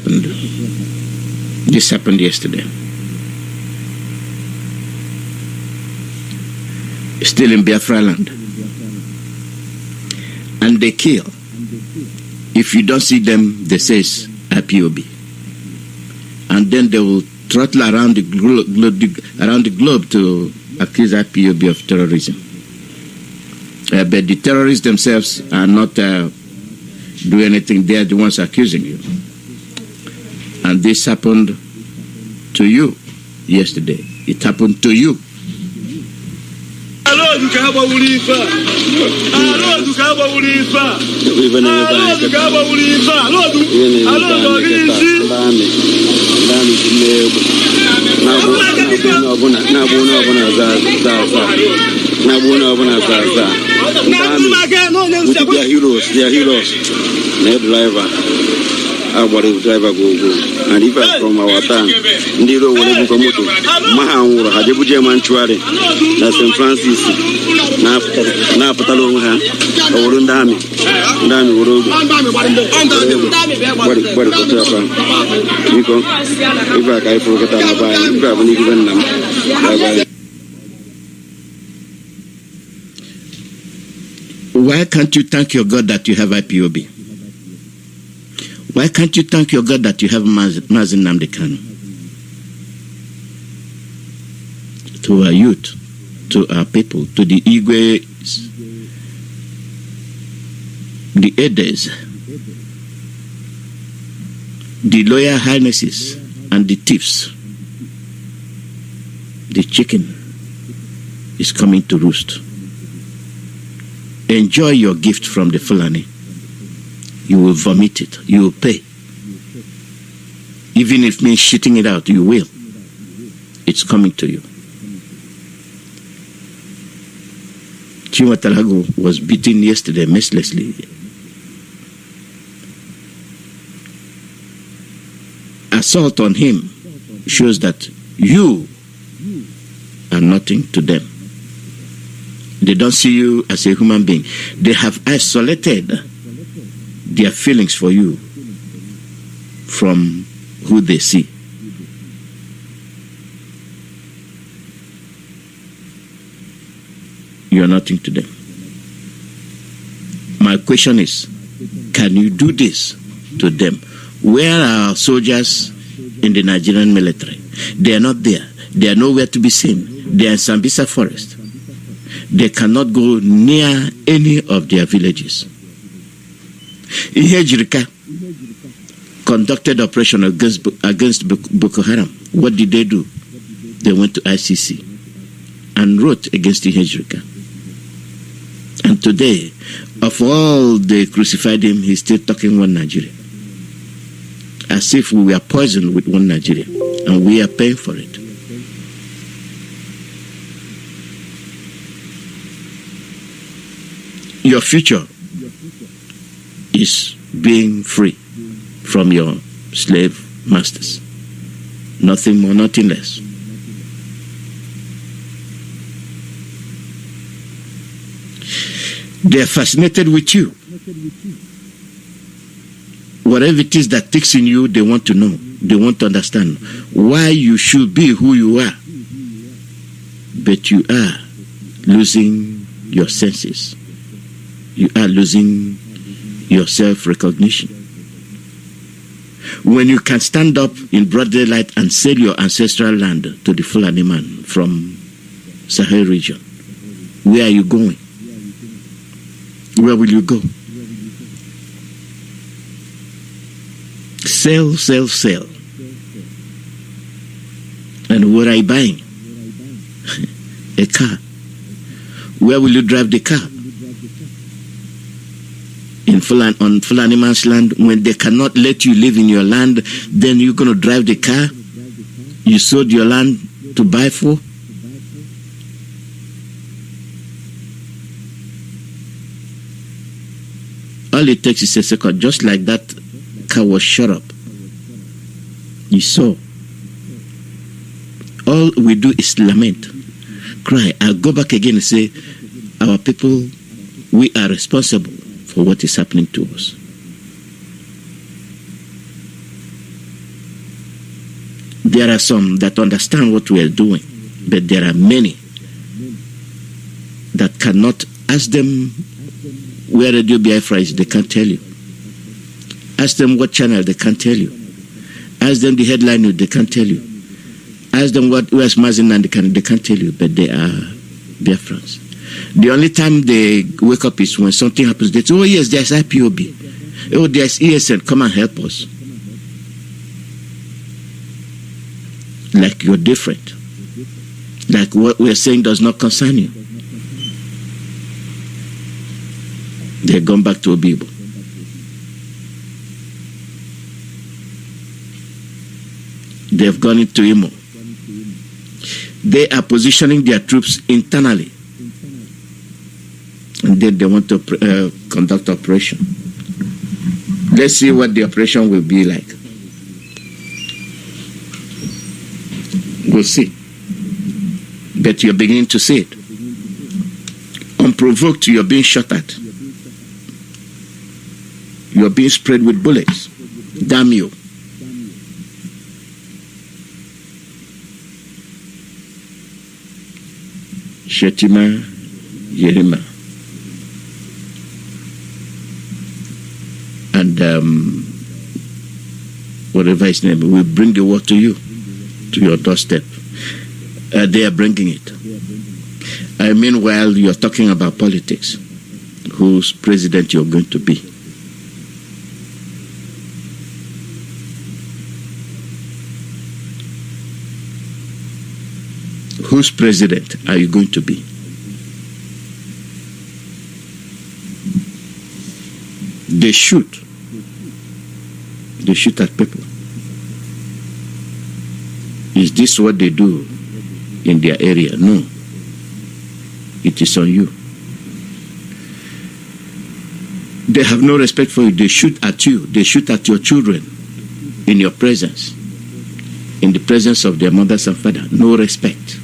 happened. This happened yesterday. Still in Biafra land. And they kill. If you don't see them, they say it's IPOB. And then they will throttle around the globe to accuse IPOB of terrorism. But the terrorists themselves are not doing anything. They are the ones accusing you. And this happened to you yesterday. It happened to you. They are heroes. No driver. Our driver go. And if I from our town, Ndiro will go to Mahamura, Hajabuja Manchuari, St. Francis, Napataloha, or Undami, Ndami Uru, if I forget about Why can't you thank your God that you have IPOB? Why can't you thank your God that you have Mazi Nnamdi Kanu? To our youth, to our people, to the Igwes, the Edes, the loyal highnesses, and the thieves. The chicken is coming to roost. Enjoy your gift from the Fulani. You will vomit it. You will pay. Even if it means shitting it out, you will. It's coming to you. Chimatalago was beaten yesterday mercilessly. Assault on him shows that you are nothing to them. They don't see you as a human being. They have isolated their feelings for you from who they see. You are nothing to them. My question is, can you do this to them? Where are our soldiers in the Nigerian military? They are not there. They are nowhere to be seen. They are in Sambisa forest. They cannot go near any of their villages. Ihejrika conducted operation against Boko Haram. What did they do? They went to ICC and wrote against Ihejrika. And today, of all they crucified him, he's still talking one Nigeria. As if we were poisoned with one Nigeria. And we are paying for it. Your future is being free from your slave masters. Nothing more, nothing less. They are fascinated with you. Whatever it is that ticks in you, they want to know. They want to understand why you should be who you are. But you are losing your senses. You are losing your self-recognition. When you can stand up in broad daylight and sell your ancestral land to the Fulani man from Sahel region, where are you going? Where will you go? Sell, sell, sell. And what are you buying? A car. Where will you drive the car? On Fulani man's land, when they cannot let you live in your land, then you're going to drive the car you sold your land to buy for? All it takes is a second, just like that car was shut up. You saw. All we do is lament, cry. I'll go back again and say, our people, we are responsible for what is happening to us. There are some that understand what we are doing, but there are many that cannot. Ask them where Radio Biafra is, they can't tell you. Ask them what channel, they can't tell you. Ask them the headline, they can't tell you. Ask them where's Mazi Nnamdi Kanu, they can't tell you, but they are Biafrans. The only time they wake up is when something happens. They say, oh yes, there's IPOB. Oh, there's ESN, come and help us. Like you're different. Like what we're saying does not concern you. They've gone back to Obibo. They've gone into Imo. They are positioning their troops internally. And then they want to conduct operation. Let's see what the operation will be like. We'll see. But you're beginning to see it. Unprovoked, you're being shot at. You're being sprayed with bullets. Damn you. Shetima Yerima. And whatever his name, will bring the word to you, to your doorstep. They are bringing it. Meanwhile, you're talking about politics. Whose president you're going to be. Whose president are you going to be? They shoot. They shoot at people. Is this what they do in their area? No. It is on you. They have no respect for you. They shoot at you. They shoot at your children in your presence. In the presence of their mothers and fathers. No respect.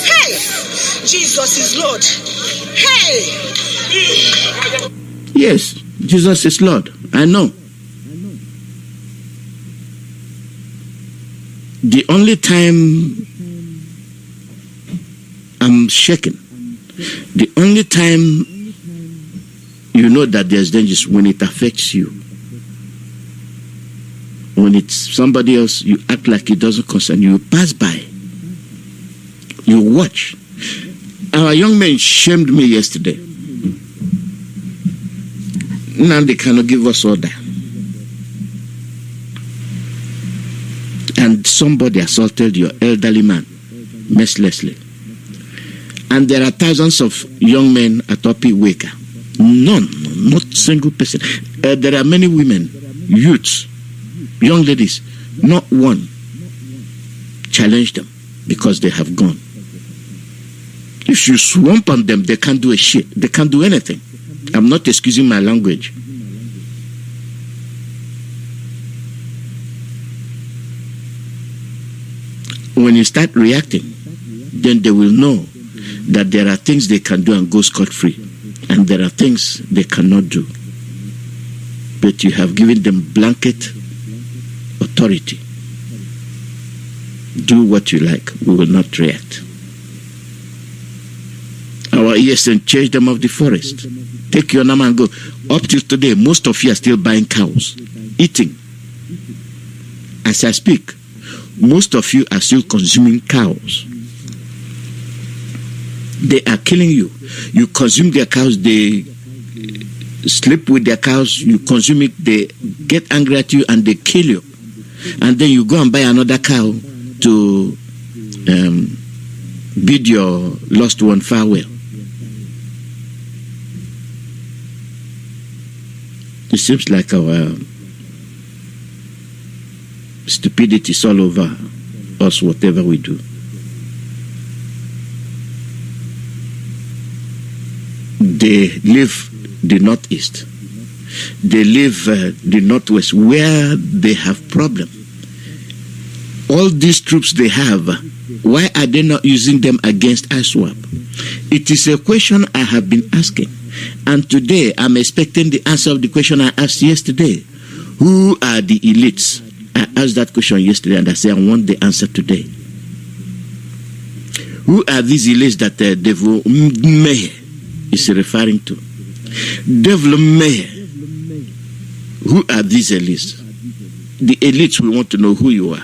Hey, Jesus is Lord. Hey. Yes, Jesus is Lord. I know. The only time I'm shaken, the only time you know that there's danger is when it affects you. When it's somebody else, you act like it doesn't concern you. You pass by. You watch. Our young man shamed me yesterday. Nnamdi Kanu give us order. And somebody assaulted your elderly man mercilessly. And there are thousands of young men at Opi Weka. None, not single person. There are many women, youths, young ladies, not one challenge them because they have gone. If you swamp on them, they can't do a shit. They can't do anything. I'm not excusing my language. When you start reacting, then they will know that there are things they can do and go scot-free, and there are things they cannot do. But you have given them blanket authority. Do what you like. We will not react. Our ESN chased them off the forest. Take your number and go. Up till today, most of you are still buying cows, eating. As I speak, most of you are still consuming cows. They are killing you. You consume their cows, they sleep with their cows, you consume it, they get angry at you and they kill you. And then you go and buy another cow to bid your lost one farewell. It seems like our stupidity is all over us, whatever we do. They leave the northeast. They leave the Northwest where they have problem. All these troops they have, why are they not using them against ISWAP? It is a question I have been asking. And today I'm expecting the answer of the question I asked yesterday. Who are the elites? I asked that question yesterday and I said I want the answer today. Who are these elites that Devil Mehe is referring to? Devil Mehe. Who are these elites? The elites, we want to know who you are.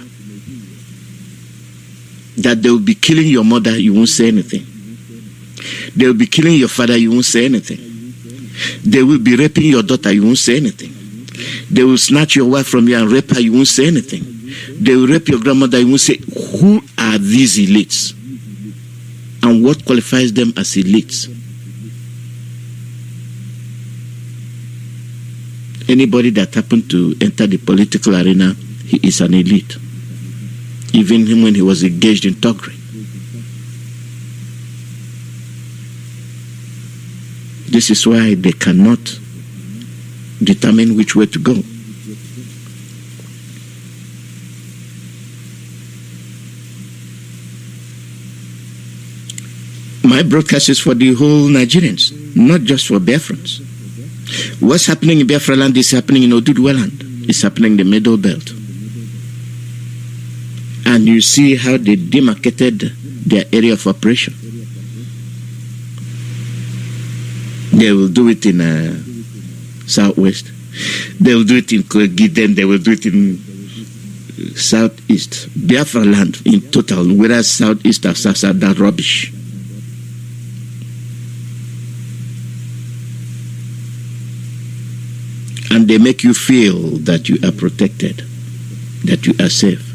That they will be killing your mother, you won't say anything. They will be killing your father, you won't say anything. They will be raping your daughter, you won't say anything. They will snatch your wife from you and rape her, you won't say anything. They will rape your grandmother, you won't say. Who are these elites? And what qualifies them as elites? Anybody that happened to enter the political arena, he is an elite. Even him when he was engaged in thuggery. This is why they cannot determine which way to go. My broadcast is for the whole Nigerians, not just for Biafrans. What's happening in Biafra land is happening in Oduduwa land. It's happening in the Middle Belt. And you see how they demarcated their area of operation. They will do it in Southwest. They will do it in Kogi, then they will do it in Southeast. Biafra land in total, whereas Southeast or South are that rubbish. And they make you feel that you are protected, that you are safe.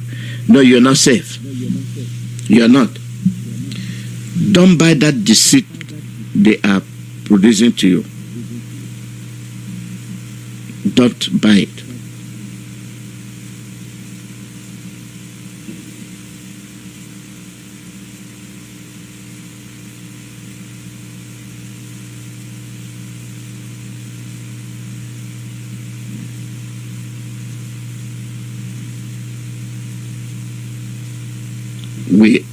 No, you're not safe. You're not. Don't buy that deceit they are producing to you. Don't buy it. We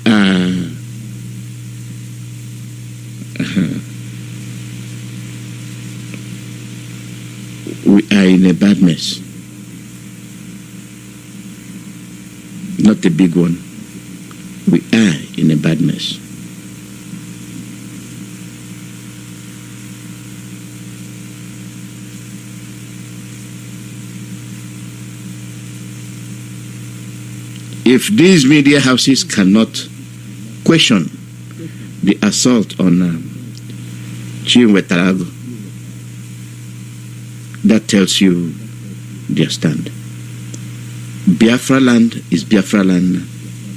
are in a bad mess. Not a big one. We are in a bad mess. If these media houses cannot question the assault on Chinwetarago, that tells you their stand. Biafra land is Biafra land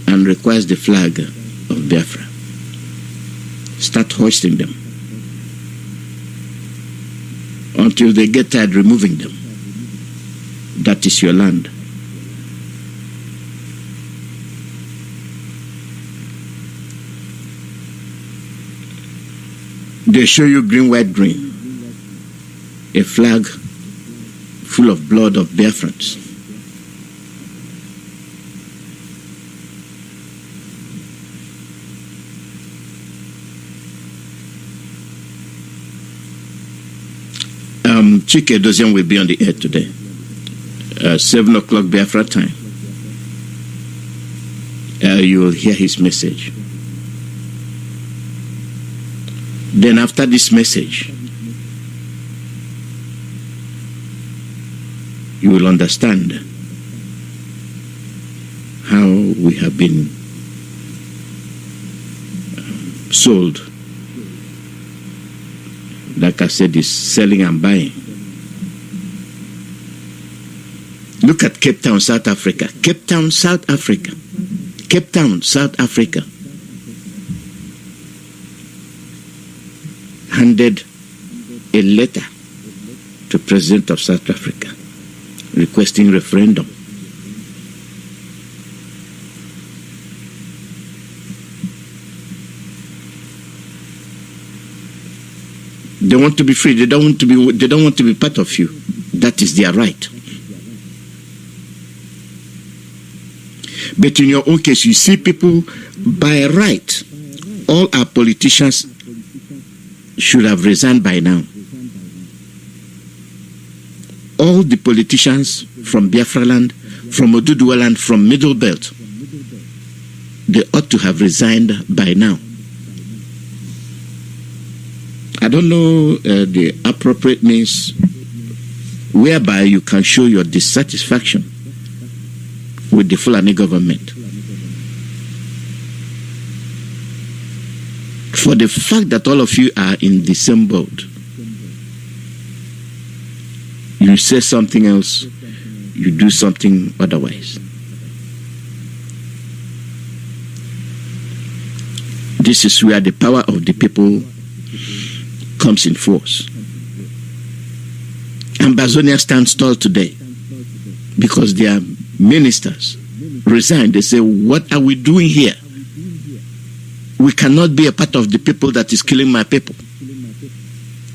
and requires the flag of Biafra. Start hoisting them until they get tired removing them. That is your land. They show you green, white, green. A flag full of blood of Biafrans. Chike Dozian will be on the air today. 7 o'clock Biafra time. You will hear his message. Then after this message, you will understand how we have been sold. Like I said, is selling and buying. Look at Cape Town, South Africa. Cape Town, South Africa. Cape Town, South Africa. Handed a letter to President of South Africa requesting referendum. They want to be free. They don't want to be part of you. That is their right. But in your own case, you see people by right. All our politicians should have resigned by now. All the politicians from Biafra land, from Oduduwa land, from Middle Belt, they ought to have resigned by now. I don't know the appropriate means whereby you can show your dissatisfaction with the Fulani government. For the fact that all of you are in the same boat, you say something else, you do something otherwise. This is where the power of the people comes in force. Ambazonia stands tall today because their ministers resigned. They say, what are we doing here? We cannot be a part of the people that is killing my people.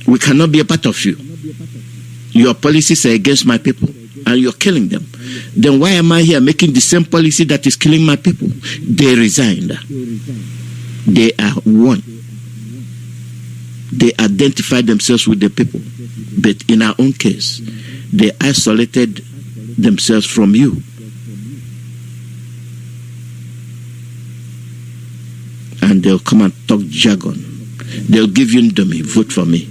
We cannot be a part of you. Your policies are against my people and you're killing them. Then why am I here making the same policy that is killing my people? They resigned. They are one. They identify themselves with the people. But in our own case, they isolated themselves from you. And they'll come and talk jargon. They'll give you Ndomi, vote for me.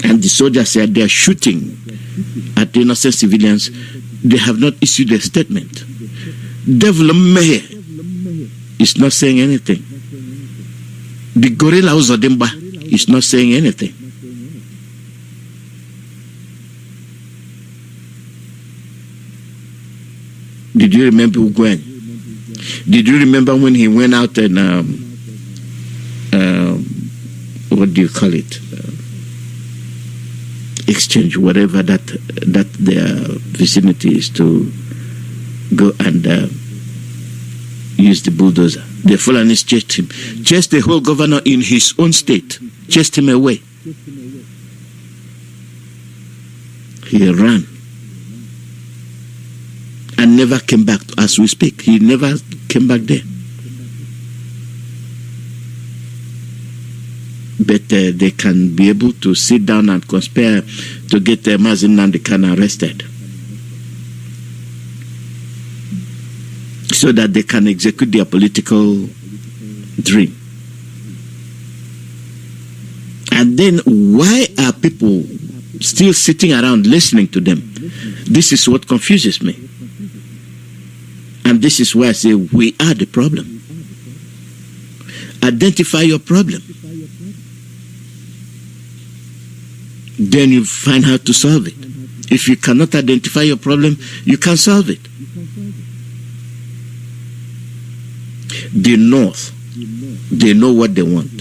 And the soldiers said they are shooting at the innocent civilians. They have not issued a statement. Devil Mehe is not saying anything. The gorilla Uzodimba is not saying anything. Did you remember Ugwen? Did you remember when he went out and what do you call it? Exchange, whatever that their vicinity is, to go and use the bulldozer. The Fulanis chased him, chased the whole governor in his own state, chased him away. He ran and never came back. As we speak, he never came back there. But they can be able to sit down and conspire to get Mazi Nnamdi Kanu arrested, so that they can execute their political dream. And then why are people still sitting around listening to them? This is what confuses me. And this is why I say we are the problem. Identify your problem. Then you find how to solve it. If you cannot identify your problem, you can't solve it. The North, they know what they want.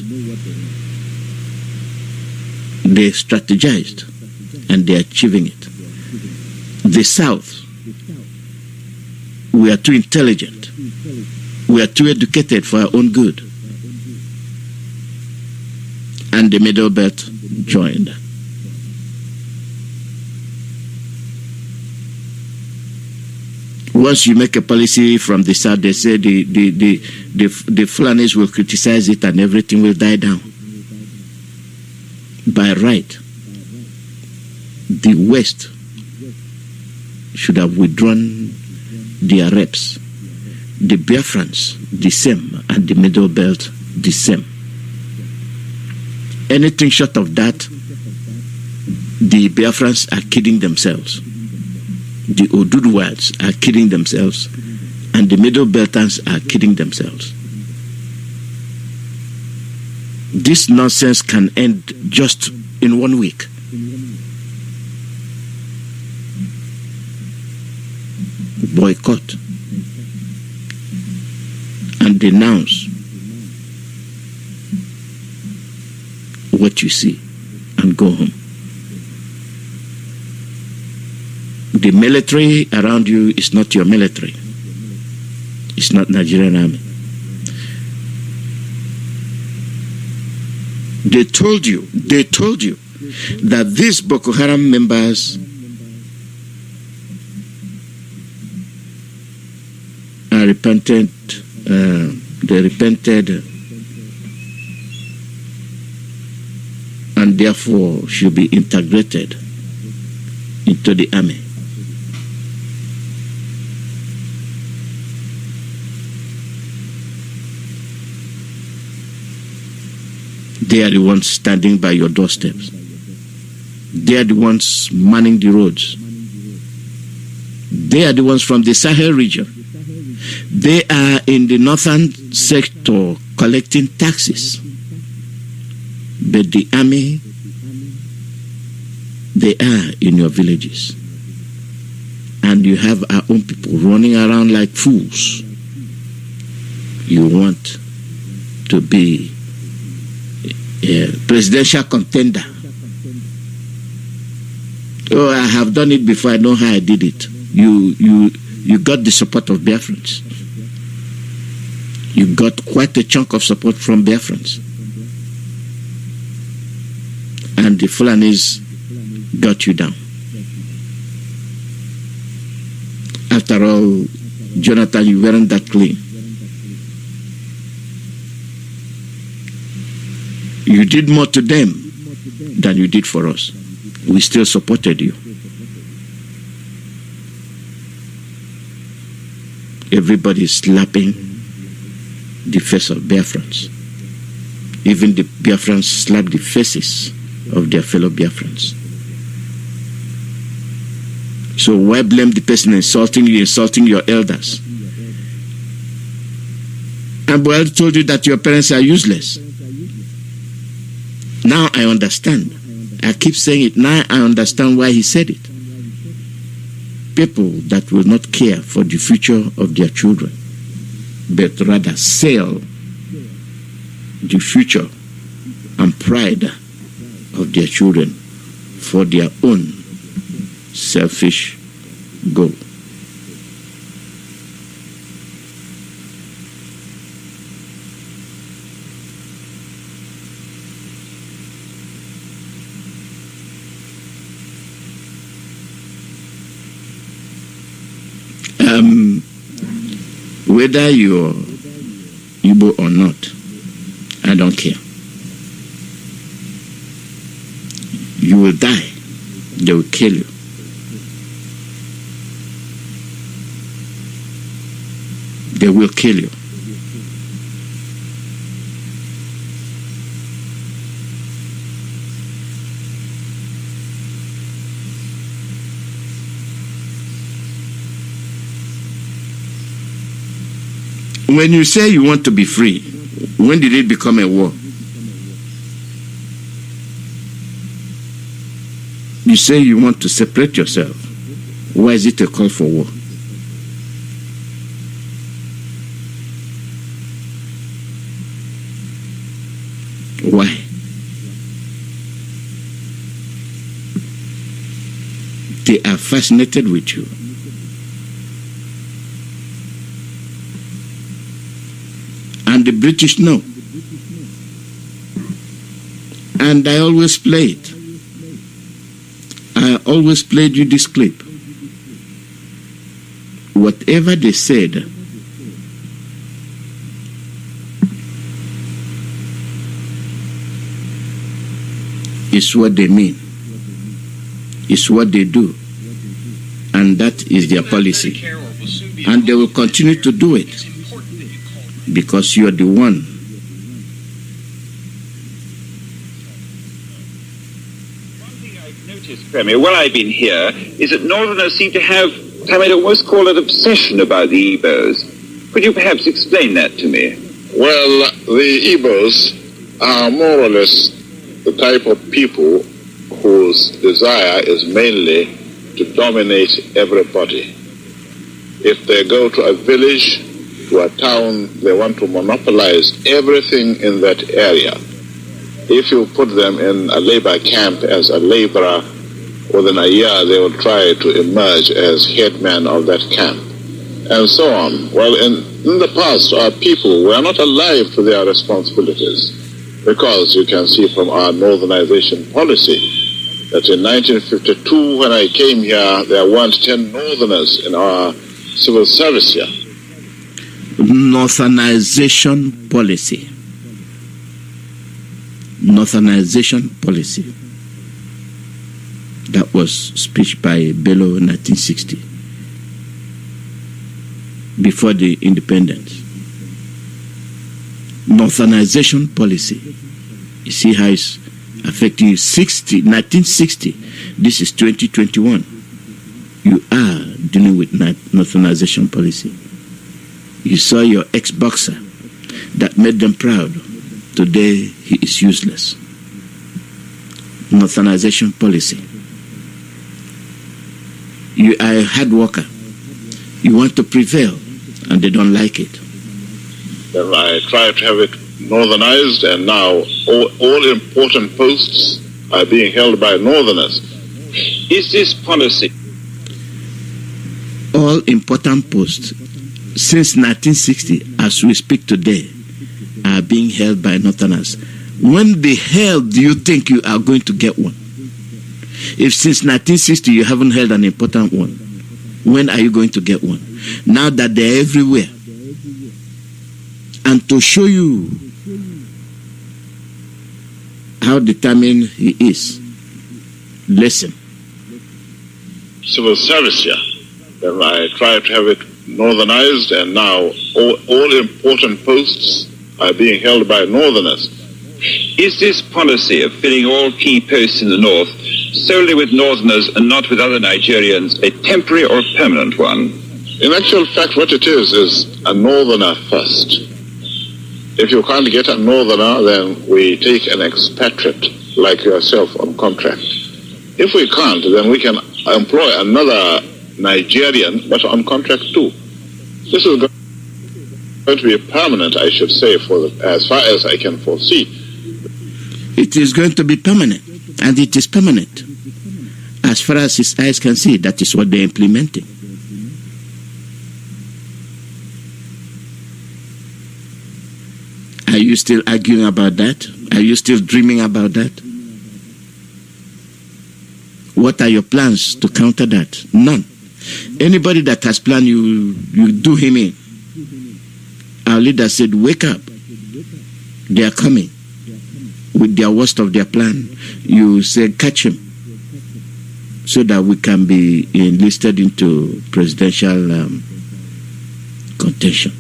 They strategized and they're achieving it. The South, we are too intelligent. We are too educated for our own good. And the Middle Belt joined. Once you make a policy from the South, they say the Fulanis will criticize it and everything will die down. By right, the West should have withdrawn their reps. The Biafrans, the same, and the Middle Belt, the same. Anything short of that, the Biafrans are kidding themselves. The Oduduwans are kidding themselves, and the Middle Beltans are kidding themselves. This nonsense can end just in 1 week. Boycott and denounce what you see and go home. The military around you is not your military. It's not Nigerian army. They told you that these Boko Haram members repented, and therefore should be integrated into the army. They are the ones standing by your doorsteps. They are the ones manning the roads. They are the ones from the Sahel region. They are in the northern sector collecting taxes. But the army, they are in your villages. And you have our own people running around like fools. You want to be a presidential contender. Oh, I have done it before. I know how I did it. You got the support of Biafrans. You got quite a chunk of support from Biafrans. And the Fulanis got you down. After all, Jonathan, you weren't that clean. You did more to them than you did for us. We still supported you. Everybody is slapping the face of Biafrans. Even the Biafrans slap the faces of their fellow Biafrans. So why blame the person insulting you, insulting your elders? And Boyle told you that your parents are useless. Now I understand. I keep saying it. Now I understand why he said it. People that will not care for the future of their children, but rather sell the future and pride of their children for their own selfish goal. Whether you're Igbo or not, I don't care. You will die. They will kill you. They will kill you. When you say you want to be free, when did it become a war? You say you want to separate yourself. Why is it a call for war? Why? They are fascinated with you. And the British know. And I always play it. I always played you this clip. Whatever they said is what they mean. Is what they do. And that is their policy. And they will continue to do it. Because you are the one. One thing I've noticed, Premier, while I've been here, is that Northerners seem to have, I might almost call it, obsession about the Igbos. Could you perhaps explain that to me? Well, the Igbos are more or less the type of people whose desire is mainly to dominate everybody. If they go to a village, to a town, they want to monopolize everything in that area. If you put them in a labor camp as a laborer, within a year they will try to emerge as headman of that camp, and so on. Well, in the past, our people were not alive to their responsibilities, because you can see from our northernization policy that in 1952, when I came here, there weren't 10 northerners in our civil service here. northernization policy. Northernization policy. That was speech by Bello in 1960, before the independence. Northernization policy. You see how it's affecting 1960. This is 2021. You are dealing with northernization policy. You saw your ex-boxer that made them proud. Today, he is useless. Northernization policy. You are a hard worker. You want to prevail, and they don't like it. Then I tried to have it northernized, and now all important posts are being held by northerners. Is this policy? All important posts since 1960, as we speak today, are being held by northerners. When the hell do you think you are going to get one? If since 1960 you haven't held an important one, when are you going to get one? Now that they're everywhere. And to show you how determined he is, listen. Civil service here. Then I tried to have it northernized, and now all important posts are being held by northerners. Is this policy of filling all key posts in the north solely with northerners and not with other Nigerians a temporary or permanent one? In actual fact, what it is a northerner first. If you can't get a northerner, then we take an expatriate like yourself on contract. If we can't, then we can employ another Nigerian, but on contract too. This is going to be permanent, I should say, as far as I can foresee. It is going to be permanent, and it is permanent. As far as his eyes can see, that is what they're implementing. Are you still arguing about that? Are you still dreaming about that? What are your plans to counter that? None. Anybody that has planned, you do him in. Our leader said, wake up. They are coming with their worst of their plan. You say, catch him, so that we can be enlisted into presidential contention.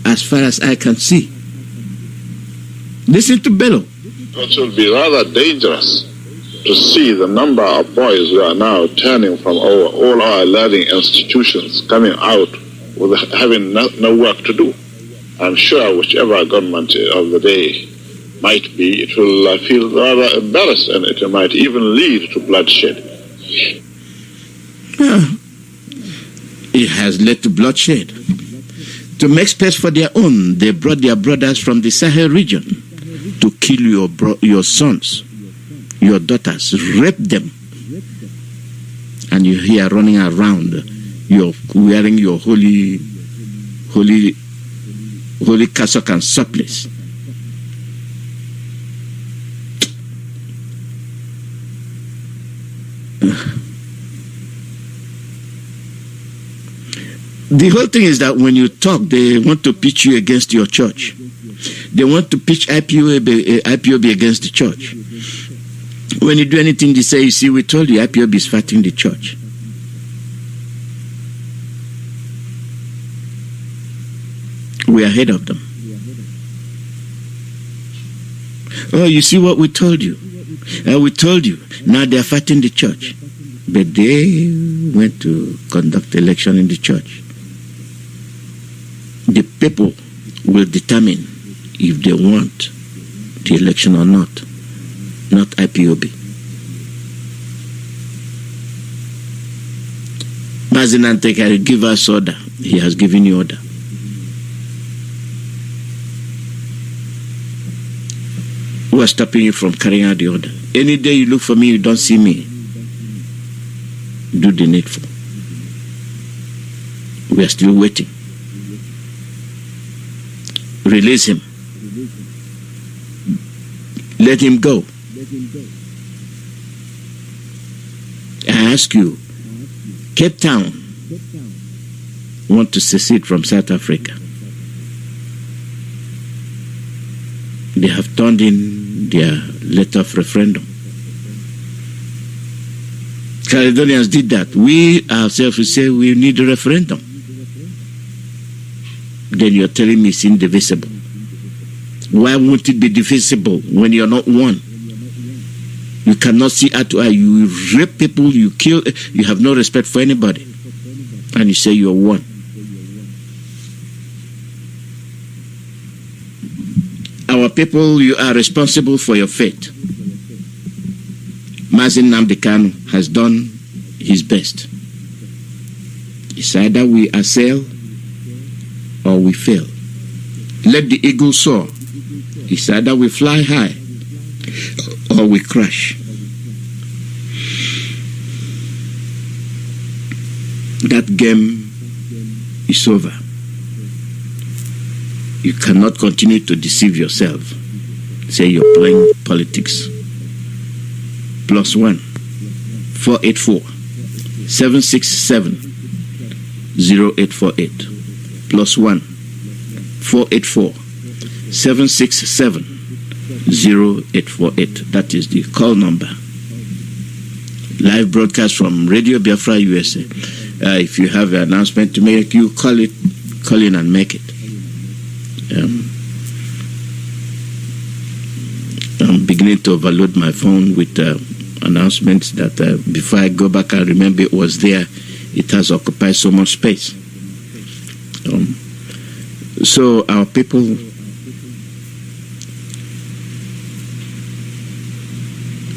As far as I can see. Listen to Bello. It will be rather dangerous to see the number of boys who are now turning from all our learning institutions, coming out with having no work to do. I'm sure whichever government of the day might be, it will feel rather embarrassed, and it might even lead to bloodshed. It has led to bloodshed. To make space for their own, they brought their brothers from the Sahel region to kill your sons, your daughters, rape them. And you here running around, you're wearing your holy cassock and surplice. The whole thing is that when you talk, they want to pitch you against your church. They want to pitch IPOB against the church. When you do anything, they say, you see, we told you IPOB is fighting the church. We are ahead of them. Oh, you see what we told you? We told you. Now they are fighting the church. But they went to conduct election in the church. The people will determine if they want the election or not IPOB. Mazi ALOZIE give us order. He has given you order. Who are stopping you from carrying out the order? Any day you look for me, you don't see me. Do the needful. We are still waiting. Release him. Let him go. I ask you, Cape Town want to secede from South Africa. They have turned in their letter of referendum. Caledonians did that. We ourselves will say we need a referendum. Then you're telling me it's indivisible. Why won't it be divisible when you're not one? You cannot see eye to eye. You rape people, you kill, you have no respect for anybody. And you say you're one. Our people, you are responsible for your fate. Mazi Nnamdi Kanu has done his best. It's either we assail or we fail. Let the eagle soar. It's either we fly high or we crash. That game is over. You cannot continue to deceive yourself. Say you're playing politics. +1 484 767 0848 +1 484 767 0848. That is the call number. Live broadcast from Radio Biafra USA. If you have an announcement to make, you call in and make it. I'm beginning to overload my phone with announcements that before I go back and remember it was there. It has occupied so much space. So our people,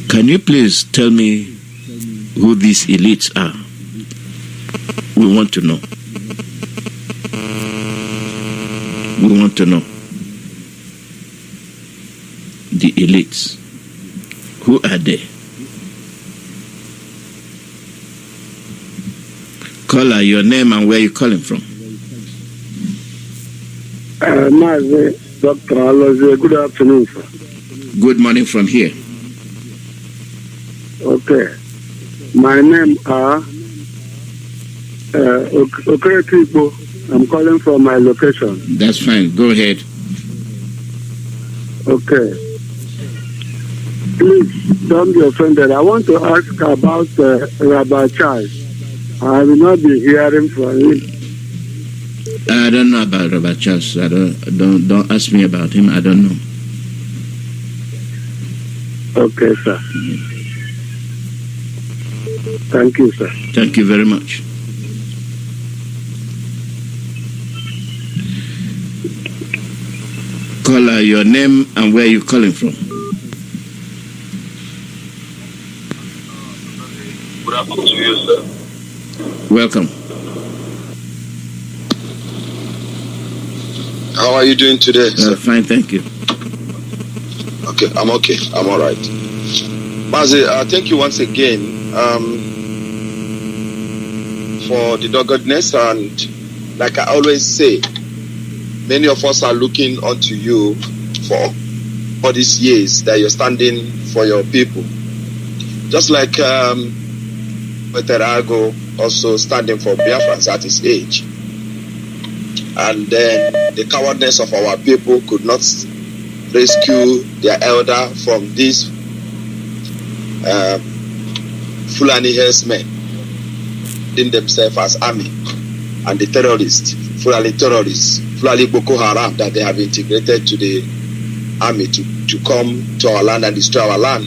can you please tell me who these elites are? We want to know. We want to know. The elites. Who are they? Caller, your name and where you calling from? Mazi, Dr. ALOZIE, good afternoon, sir. Good morning from here. Okay. My name are Okeretibo. I'm calling from my location. That's fine. Go ahead. Okay. Please don't be offended. I want to ask about Rabbi Charles. I will not be hearing from him. I don't know about Rabbi Charles. Don't ask me about him. I don't know. Okay, sir. Thank you, sir. Thank you very much. Caller, your name and where you calling from? Good afternoon to you, sir. Welcome. How are you doing today, sir? Fine, thank you. Okay, I'm okay. I'm all right. Mazi, thank you once again for the doggedness, and like I always say, many of us are looking unto you for all these years that you're standing for your people. Just like Betrayal also standing for Biafrans at his age. And then the cowardice of our people could not rescue their elder from these Fulani herdsmen in themselves as army, and the terrorists, Fulani Boko Haram, that they have integrated to the army to come to our land and destroy our land.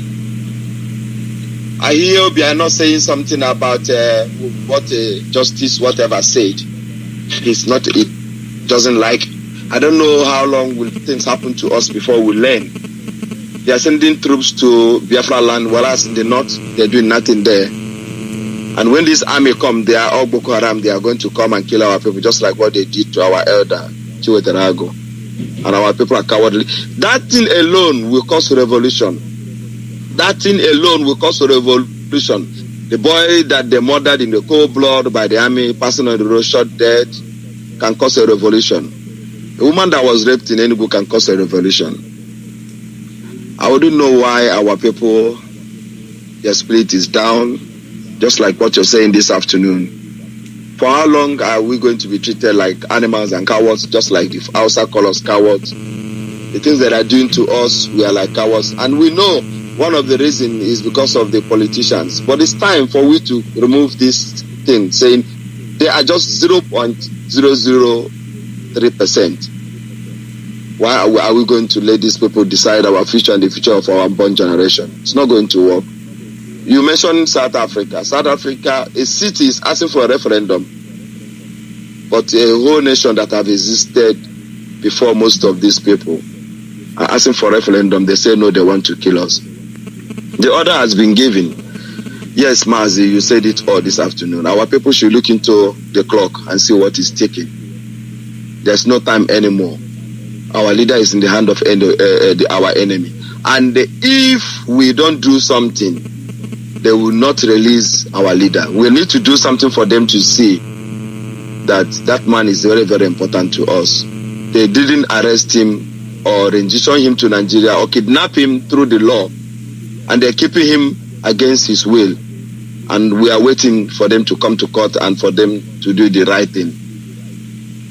I hear you are not saying something about what Justice whatever said. It doesn't like. I don't know how long will things happen to us before we learn. They are sending troops to Biafra land, whereas in the north they're doing nothing there. And when this army come, they are all Boko Haram. They are going to come and kill our people, just like what they did to our elder Chiweterago. And our people are cowardly. That thing alone will cause a revolution. That thing alone will cause a revolution. The boy that they murdered in the cold blood by the army, passing on the road, shot dead, can cause a revolution. A woman that was raped in Enugu can cause a revolution. I wouldn't know why our people, their spirit is down, just like what you're saying this afternoon. For how long are we going to be treated like animals and cowards, just like the Hausa call us cowards? The things that are doing to us, we are like cowards. And we know one of the reasons is because of the politicians. But it's time for we to remove this thing, saying they are just 0.003%. Why are we going to let these people decide our future and the future of our unborn generation? It's not going to work. You mentioned South Africa. South Africa, a city is asking for a referendum, but a whole nation that have existed before most of these people are asking for a referendum. They say no, they want to kill us. The order has been given. Yes, Mazi, you said it all this afternoon. Our people should look into the clock and see what is ticking. There's no time anymore. Our leader is in the hand of our enemy. And if we don't do something, they will not release our leader. We need to do something for them to see that that man is very, very important to us. They didn't arrest him or rendition him to Nigeria or kidnap him through the law. And they're keeping him against his will. And we are waiting for them to come to court and for them to do the right thing.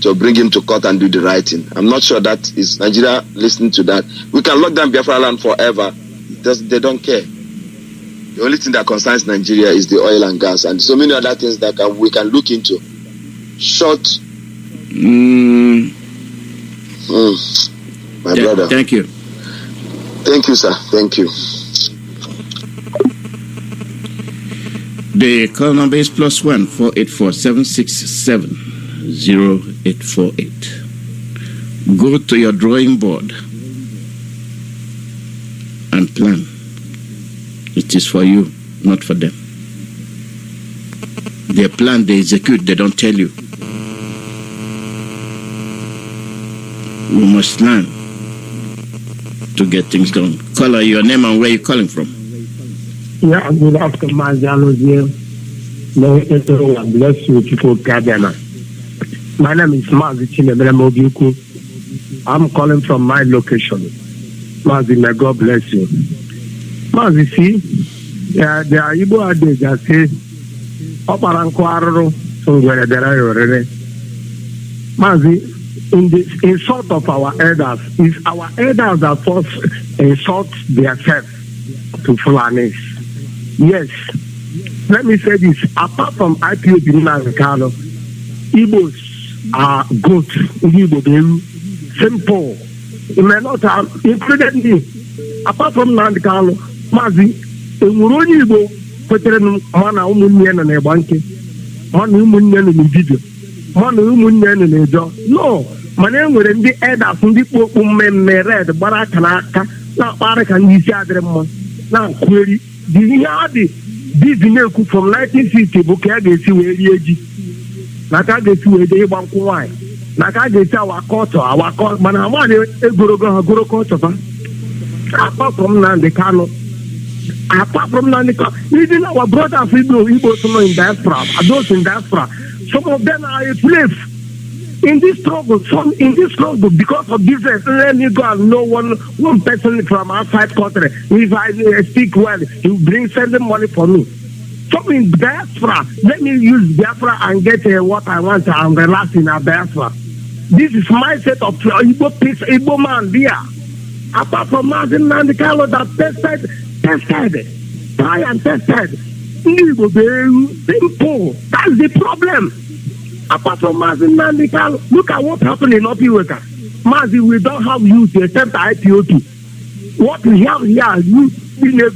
To bring him to court and do the right thing. I'm not sure that is Nigeria listening to that. We can lock down Biafra land forever. They don't care. The only thing that concerns Nigeria is the oil and gas and so many other things that we can look into. Short. My brother. Thank you. Thank you, sir. Thank you. The call number is +1 484 767 0848. Go to your drawing board and plan. It is for you, not for them. They plan, they execute, they don't tell you. We must learn to get things done. Call your name and where you're calling from. Yeah, good afternoon, Mazi ALOZIE. May everyone bless you, people, Kadena. My name is Mazi Chineberemogiku. I'm calling from my location. Mazi, may God bless you. Mazi, see, there are Igbo adage that say, Mazi, in the insult of our elders, is our elders that first insult themselves to Fulanis. Yes. Let me say this. Apart from Ipob, Igbos are good. Igbo, simple. You may not have included me. Apart from Nnamdi Kanu, Mazi, Enwuroni Igbo, Petrenu, Mana Umunye na Nebanke, Mana Umunye na Nijido, Mana Umunye na Nejo. No, Mana nwere ndị elders ndị kpokpu mmemme red gbara aka n'aka na-akpara ka ndị isi adịrị mma na-akweri dị ihe adị dizi na-ekwu from 1960 bụ ka a ga-esi wee rie ji na ka a ga-esi wee jee ịgba nkwụ nwaanyị na ka a ga-esi awakọtọ mana amaghị egorogo ha gorokọtọ fa apart from Nnamdi Kanu. Even our brothers Igbo in diaspora, those in diaspora, some of them are a slave. In this struggle, because of business, let me go and know one person from outside country. If I speak well, he will send them money for me. So in Biafra, let me use Biafra and get what I want and relax in a Biafra. This is my set of Igbo peace, Igbo man there. Apart from Nnamdi Kanu that tested, try and tested. Igbo simple. That's the problem. Apart from Nnamdi Kanu, look at what happened in Opiweka. Mazi, we don't have youth except IPOP. What we have here, youth in a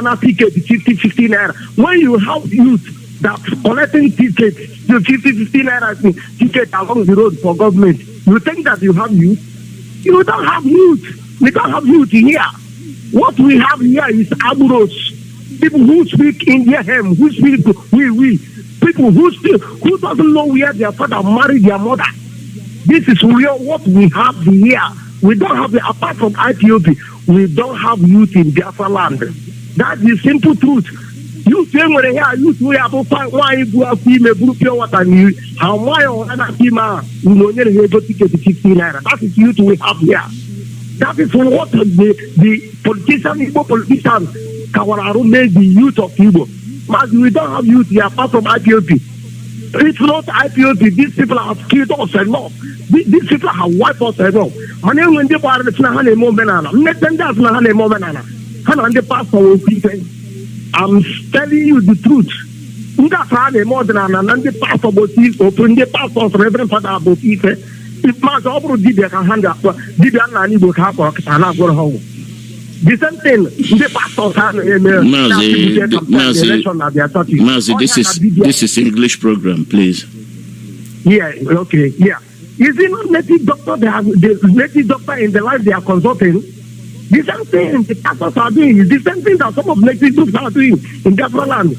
now ticket 50 naira. When you have youth that collecting tickets, the 50 naira ticket along the road for government, you think that you have youth? You don't have youth. We don't have youth here. What we have here is aburos. People who speak in their hem, who speak we. People who doesn't know where their father married their mother. This is real what we have here. We don't have apart from IPOP, we don't have youth in Biafra land. That's the simple truth. Youth when here, youth we have to find why you have female pure water and how why or another female you know you go ticket 15 naira. That is youth we have here. That is what the Igbo politicians Kawararu made the youth of Igbo. But we don't have youth here apart from IPOP. It's not IPOB. These people have killed us enough. These people have wiped us enough. And then when they are the Hanemo Banana, let them down Hanemo Banana. And the pastor will be saying, I'm telling you the truth. That's Hanemo Banana, and the pastor will see open the pastor's Reverend Father will be saying, if my job did a hand up, did a nanny book have or can I go home? The same thing, the pastors have Mazi, this is English program, please. Yeah, okay, yeah. Is it not native doctor? They have the native doctor in the life they are consulting. The same thing the pastors are doing is the same thing that some of native groups are doing in Biafra land.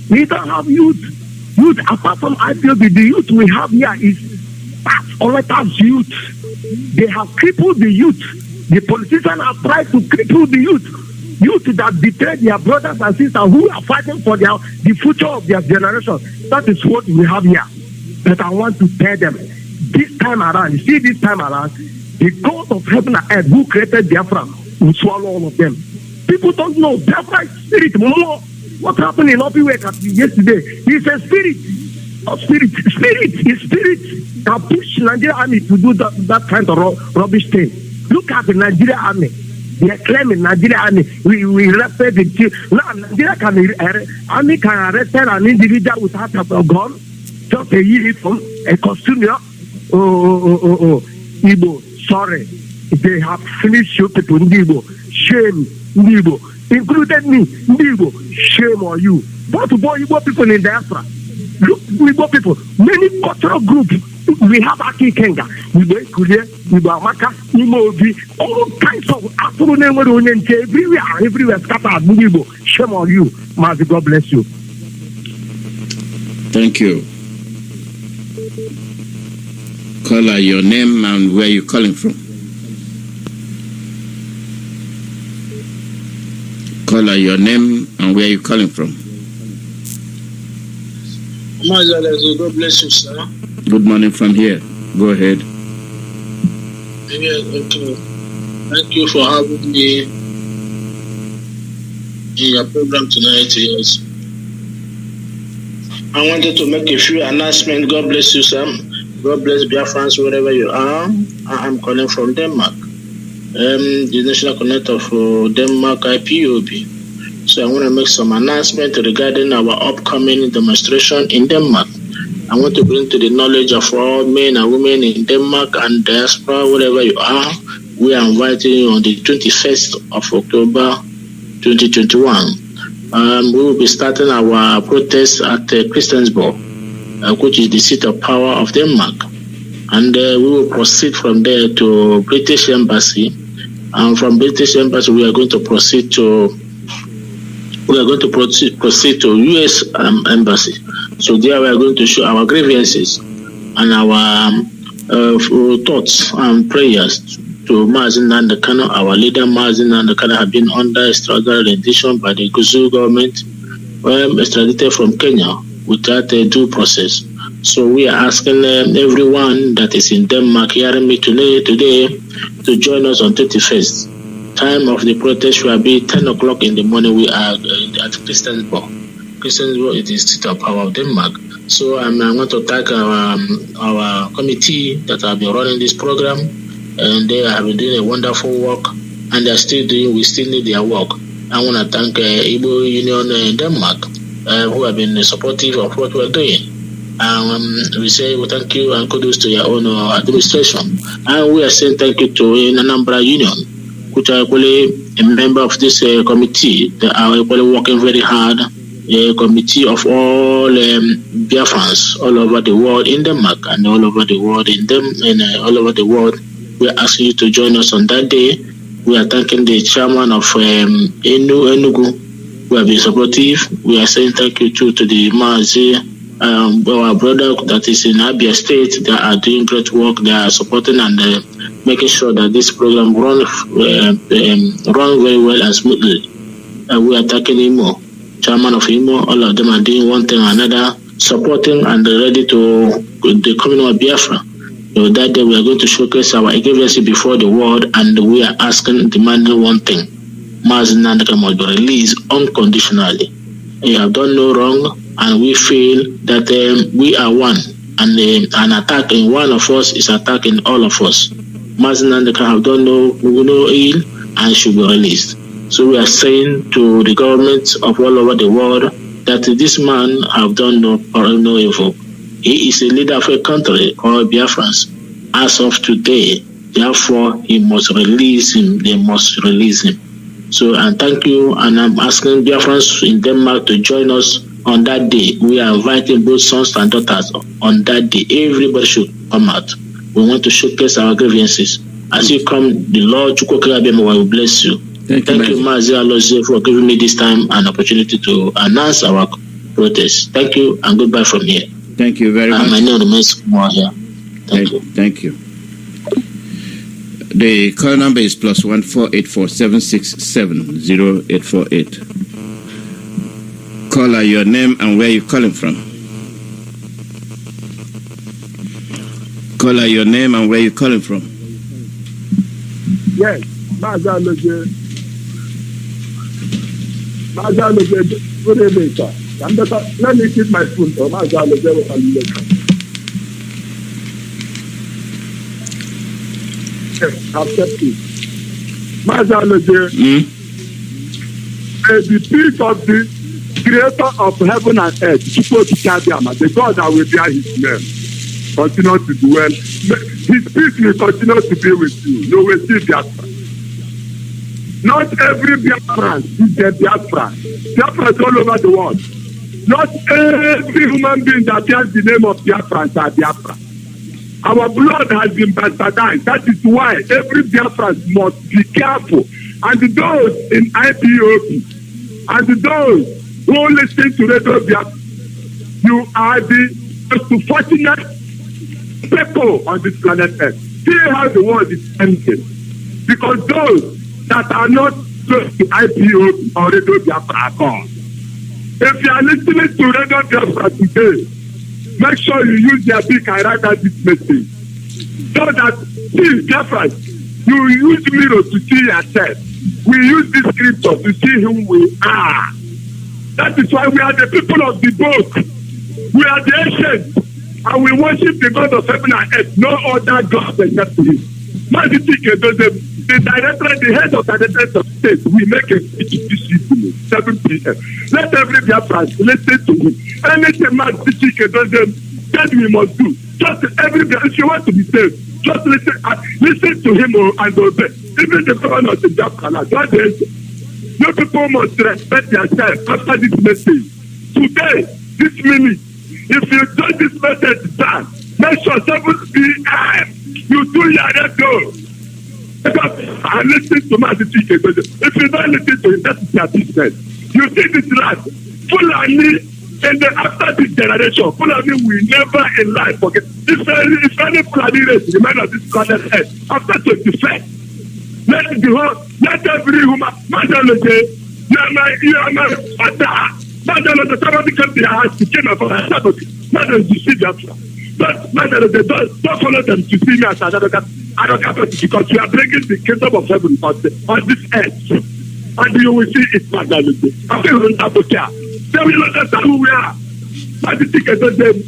We don't have youth. Youth apart from IPOB, the youth we have here is that's youth. They have crippled the youth. The politicians have tried to cripple the youth. Youth that betrayed their brothers and sisters who are fighting for the future of their generation. That is what we have here. But I want to tell them, this time around, you see this time around, the God of heaven and earth who created Biafra will swallow all of them. People don't know. Biafra is spirit. More. What happened in Opiwek yesterday? It's a spirit. Spirit is spirit that push Nigeria army to do that kind of rubbish thing. Look at the Nigeria army. They are claiming Nigeria army. We arrested the now Nigeria army can arrest an individual without a gun, just a uniform, a costume. Igbo, sorry. They have finished you people, Igbo. Shame, Igbo. Included me, Igbo. Shame on you. But Igbo people in diaspora. Look, Igbo people, many cultural groups. We have Aki Kenga, we Amaka, all kinds of Afro everywhere scattered. Shame on you. Mazi, God bless you. Thank you. Caller, your name and where you're calling from. Caller, your name and where you're calling from. Mazi ALOZIE, God bless you, sir. Good morning from here. Go ahead. Yeah, okay. Thank you for having me in your program tonight. Yes. I wanted to make a few announcements. God bless you, sir. God bless Biafrans wherever you are. I'm calling from Denmark. The National Connector for Denmark IPOB. So I want to make some announcements regarding our upcoming demonstration in Denmark. I want to bring to the knowledge of all men and women in Denmark and diaspora, wherever you are. We are inviting you on the 21st of October 2021. We will be starting our protest at Christiansborg, which is the seat of power of Denmark. And we will proceed from there to British Embassy. And from British Embassy, we are going to proceed to U.S. Embassy. So there we are going to show our grievances and our thoughts and prayers to Mazi Kanu. Our leader Mazi Kanu have been under extradition rendition by the Guzu government, extradited from Kenya without a due process. So we are asking everyone that is in Denmark hearing me today to join us on 31st. Time of the protest will be 10 o'clock in the morning. We are at Christiansborg. Christiansborg is the seat of power of Denmark. So I want to thank our committee that have been running this program, and they have been doing a wonderful work, and they are still doing. We still need their work. I want to thank Igbo Union in Denmark, who have been supportive of what we are doing. We say thank you and kudos to your own administration, and we are saying thank you to Nnamdi Union, which are equally a member of this committee. They are equally working very hard. A committee of all Biafrans all over the world in Denmark and all over the world all over the world. We are asking you to join us on that day. We are thanking the chairman of Enugu, who have been supportive. We are saying thank you too to the Mazi, our brother that is in Abia State. They are doing great work. They are supporting and making sure that this program run very well and smoothly. We are thanking Imo, chairman of Imo. All of them are doing one thing or another, supporting and ready to the coming of Biafra. So that day we are going to showcase our grievances before the world, and we are demanding one thing: Mazi Kanu must be released unconditionally. You have done no wrong. and we feel that we are one, and an attack in one of us is attacking all of us. Mazi Nnamdi Kanu have done no ill and should be released. So we are saying to the government of all over the world that this man have done no evil. He is a leader of a country called Biafrans. As of today, therefore, he must release him. They must release him. So, and thank you. And I'm asking Biafrans in Denmark to join us on that day. We are inviting both sons and daughters on that day. Everybody should come out. We want to showcase our grievances. As you come, the Lord will bless you. Thank you, Mazi ALOZIE, for giving me this time and opportunity to announce our protest. Thank you, and goodbye from here. Thank you very much. My name remains more here. Thank you. Thank you. The call number is +1 484 767 0848. Caller, your name and where you're calling from. Caller, your name and where you're calling from. Yes, Mazi ALOZIE. Mazi ALOZIE, good evening, sir. Let me keep my phone for Mazi ALOZIE. Accept it. Mazi ALOZIE, the peace of the creator of heaven and earth, the God that will bear his name, continue to dwell. His peace will continue to be with you. You will see Biafra. Not every Biafran is a Biafra. Biafra is all over the world. Not every human being that bears the name of Biafra is a Biafra. Our blood has been bastardized. That is why every Biafran must be careful. And those in Ipob, and those who listen to Radio Biafra, you are the most fortunate people on this planet Earth. See how the world is ending. Because those that are not close to Ipob or Radio Biafra are gone. If you are listening to Radio Biafra today, make sure you use your big and write out this message. So that, see, Biafra, you use mirror to see yourself. We use this scripture to see who we are. That is why we are the people of the book. We are the ancients. And we worship the God of heaven and earth, no other God except him. Mazi ALOZIE, the director, the head of the director of state, we make a speech this evening, 7 p.m. Let every Biafran listen to him. Anything Mazi ALOZIE said we must do. Just every Biafran, if you want to be saved, just listen to him and obey. Even the governor of the Biafra, God is, you people must respect yourself after this message. Today, this minute, if you do this message down, make sure 7 p.m. you do your radio. And listen to Mazi ALOZIE. If you don't listen to him, that is your business. You see this land, Fulani, and then after this generation, Fulani will never in life forget. If any Fulani race remain on this planet Earth, after 25, let every human, Mazi ALOZIE, you are my father. Mazi ALOZIE, somebody come to your house to kill my father. Mazi ALOZIE, you see Biafra. But Mazi ALOZIE, don't follow them to see me as another person, because you are bringing the kingdom of heaven on this earth. And you will see it, Mazi ALOZIE. They will understand who we are. Mazi ALOZIE,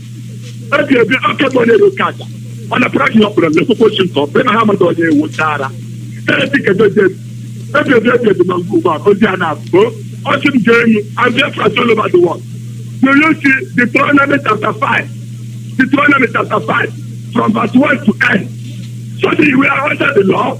on a practical problem, the proportion of Benham and Doye Wutara. Ocean game and Biafra all over the world. So you see Deuteronomy chapter 5. Deuteronomy chapter 5, from verse 1 to end. So we are under the law.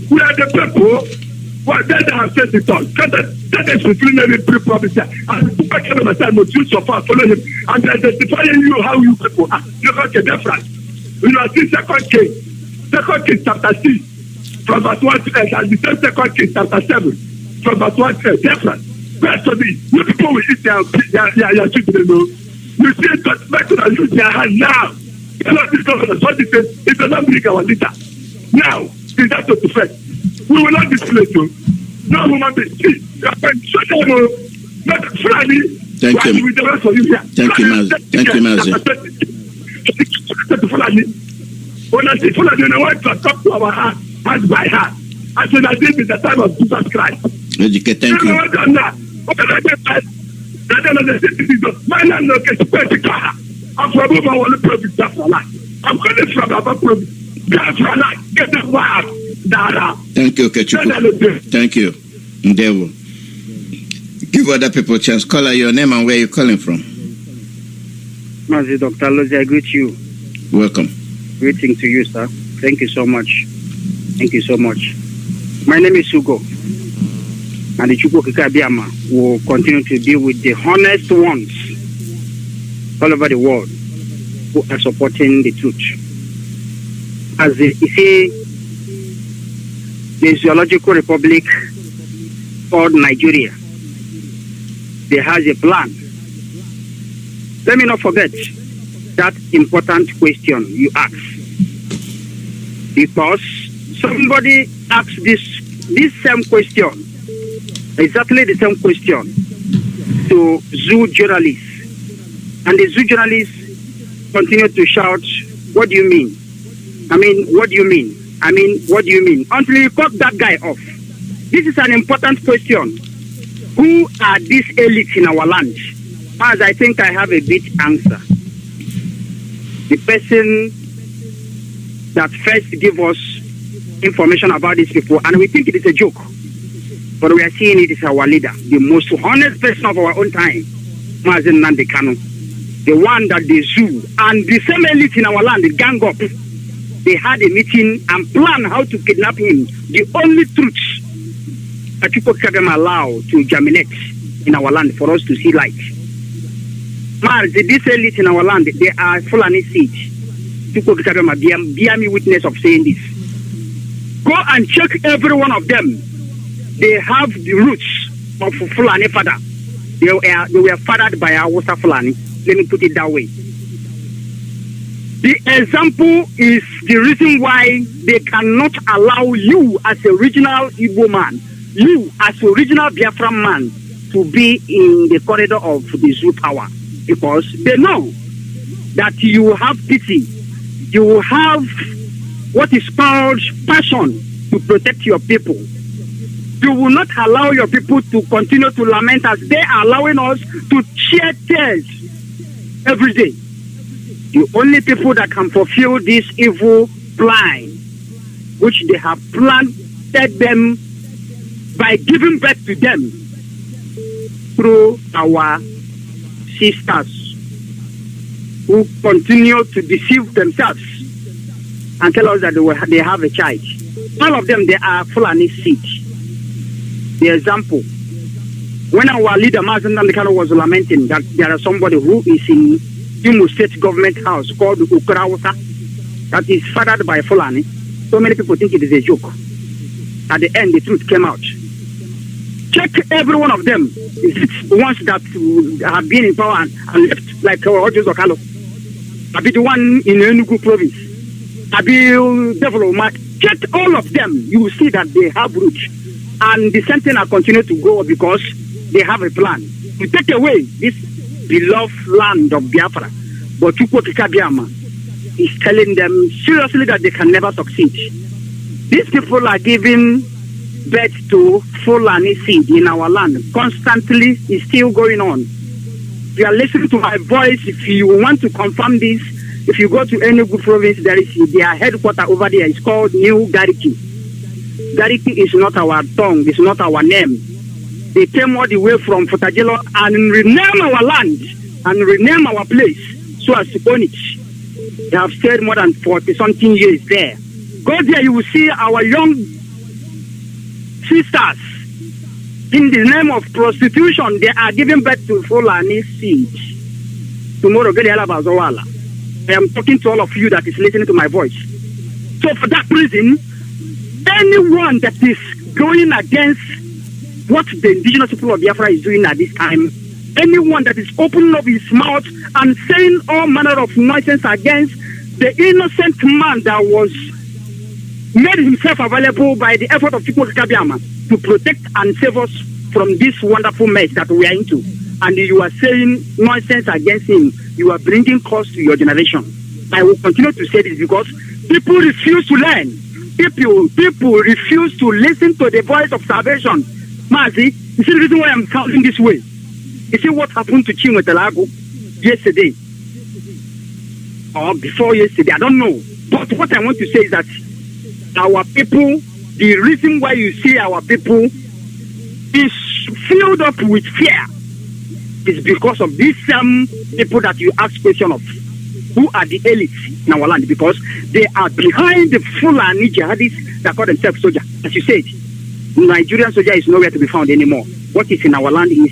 We are the people who are dead and have said it all. That is fulfilling every pre-promise. And the people of the time must use your fast, follow him. And they are testifying you how you people are. You can't get different. You are see 2 Kings chapter 6, from verse 1 to end. And the same 2 Kings chapter 7, from verse 1 to end. Different. First of all, you people will eat their children. You see it, but back to use their hand now. It does not bring our leader. Now, in that to first, we will not display you. No woman be see. Shut up, not Fulani. Thank you. Thank you, Mazi. Thank you, Mazi. When I say Fulani, I want to talk to our heart, hand by hand. I said, I did in the time of Jesus Christ. Okay, thank you. My name is Biafra. I'm from Biafra province. I'm calling from Biafra province. Biafra, get the word. Thank you, Kechuku. Thank you. Ndewo. Give other people a chance. Call out your name and where you're calling from. Mazi Dr. ALOZIE, I greet you. Welcome. Greeting to you, sir. Thank you so much. Thank you so much. My name is Hugo. And the Chukwu Kikabiama will continue to deal with the honest ones all over the world who are supporting the truth. As you see, the Zoological Republic called Nigeria, they has a plan. Let me not forget that important question you asked, because somebody asked this same question, exactly the same question, to zoo journalists, and the zoo journalists continue to shout, "What do you mean? I mean, what do you mean? I mean, what do you mean?" Until you cut that guy off. This is an important question. Who are these elites in our land? As I think I have a bit answer. The person that first gave us information about these people, and we think it is a joke, but we are seeing it is our leader, the most honest person of our own time, Mazi Nnamdi Kanu, the one that the zoo and the same elite in our land, the gang up, they had a meeting and planned how to kidnap him. The only truth that people can allow to germinate in our land for us to see light. Mazi, this elite in our land, they are Fulani seed. People can bear me witness of saying this. Go and check every one of them. They have the roots of Fulani father. They were fathered by Hausa Fulani. Let me put it that way. The example is the reason why they cannot allow you as a original Igbo man, you as a original Biafran man, to be in the corridor of the zoo power. Because they know that you have pity, you have what is called passion to protect your people. You will not allow your people to continue to lament as they are allowing us to shed tears every day. The only people that can fulfill this evil plan, which they have planted them by giving birth to them through our sisters who continue to deceive themselves and tell us that they have a child. All of them, they are Fulani seed. The example, when our leader Mazi Nnamdi Kanu was lamenting that there is somebody who is in Imo State government house called Ukrawusa that is fathered by Fulani, so many people think it is a joke. At the end, the truth came out. Check every one of them. It's the ones that have been in power and left, like Ojo Zokalo. I be the one in Enugu province. I be development. Check all of them. You will see that they have roots. And the same thing will continue to go because they have a plan to take away this beloved land of Biafra. But Chukwu Kikabiama is telling them seriously that they can never succeed. These people are giving birth to Fulani seed in our land. Constantly is still going on. If you are listening to my voice, if you want to confirm this, if you go to Enugu province, there is their headquarters over there. It's called New Gariki. Gariki is not our tongue, it's not our name. They came all the way from Futajelo and rename our land and rename our place so as to own it. They have stayed more than 40-something years there. Go there, you will see our young sisters. In the name of prostitution, they are giving birth to Fulani seed. Tomorrow, I am talking to all of you that is listening to my voice. So for that reason, anyone that is going against what the indigenous people of Biafra is doing at this time, anyone that is opening up his mouth and saying all manner of nonsense against the innocent man that was made himself available by the effort of Chukwu Kikabiama to protect and save us from this wonderful mess that we are into, and you are saying nonsense against him, you are bringing cost to your generation. I will continue to say this because people refuse to learn. People refuse to listen to the voice of salvation. Mazi, you see the reason why I'm counting this way. You see what happened to Chinwetelago yesterday or before yesterday? I don't know. But what I want to say is that our people, the reason why you see our people is filled up with fear is because of these same people that you ask question of, who are the elites in our land, because they are behind the Fulani jihadists that call themselves soldier. As you said, Nigerian soldier is nowhere to be found anymore. What is in our land is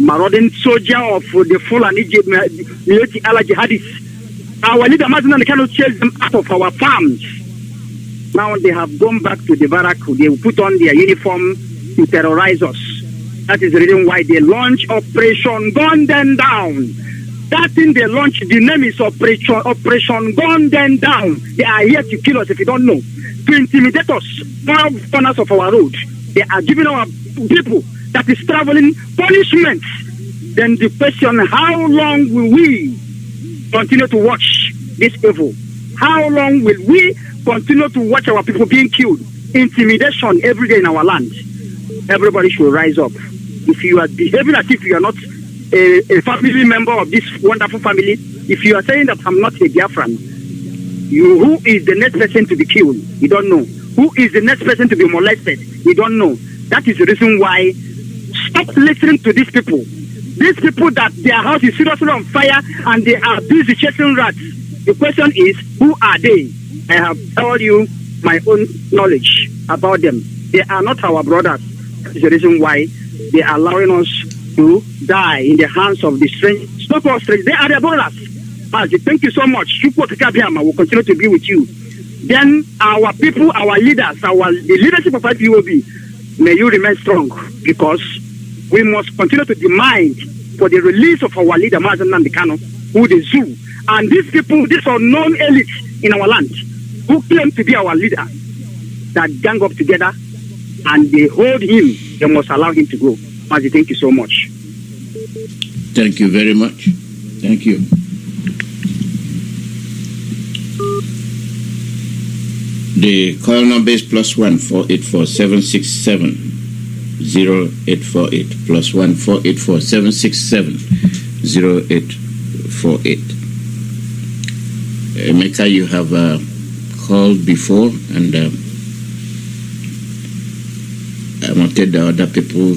marauding soldier of the Fulani jihadists. Our leader Mazi cannot chase them out of our farms. Now they have gone back to the barrack. They will put on their uniform to terrorize us. That is the reason why they launch Operation Gun Them Down. That thing they launch, the name is Operation Gun Them Down. They are here to kill us if you don't know. To intimidate us, 5 corners of our road. They are giving our people that is traveling punishments. Then the question, how long will we continue to watch this evil? How long will we continue to watch our people being killed? Intimidation every day in our land. Everybody should rise up. If you are behaving as if you are not a family member of this wonderful family, if you are saying that I'm not a Biafran, who is the next person to be killed? You don't know. Who is the next person to be molested? You don't know. That is the reason why stop listening to these people. These people that their house is seriously on fire and they are busy chasing rats. The question is, who are they? I have told you my own knowledge about them. They are not our brothers. That is the reason why they are allowing us to die in the hands of the strange. Stop us, strange. They are their brothers. Mazi, thank you so much. I will continue to be with you. Then our people, our leaders, the leadership of IPOB, may you remain strong, because we must continue to demand for the release of our leader, Mazi Nnamdi Kanu, who the zoo. And these people, these unknown elites in our land, who claim to be our leader, that gang up together and they hold him, they must allow him to go. Mazi, thank you so much. Thank you very much. Thank you. The call number is +1 484 767 0848 +1 484 767 0848. Emeka, you have called before, and I wanted the other people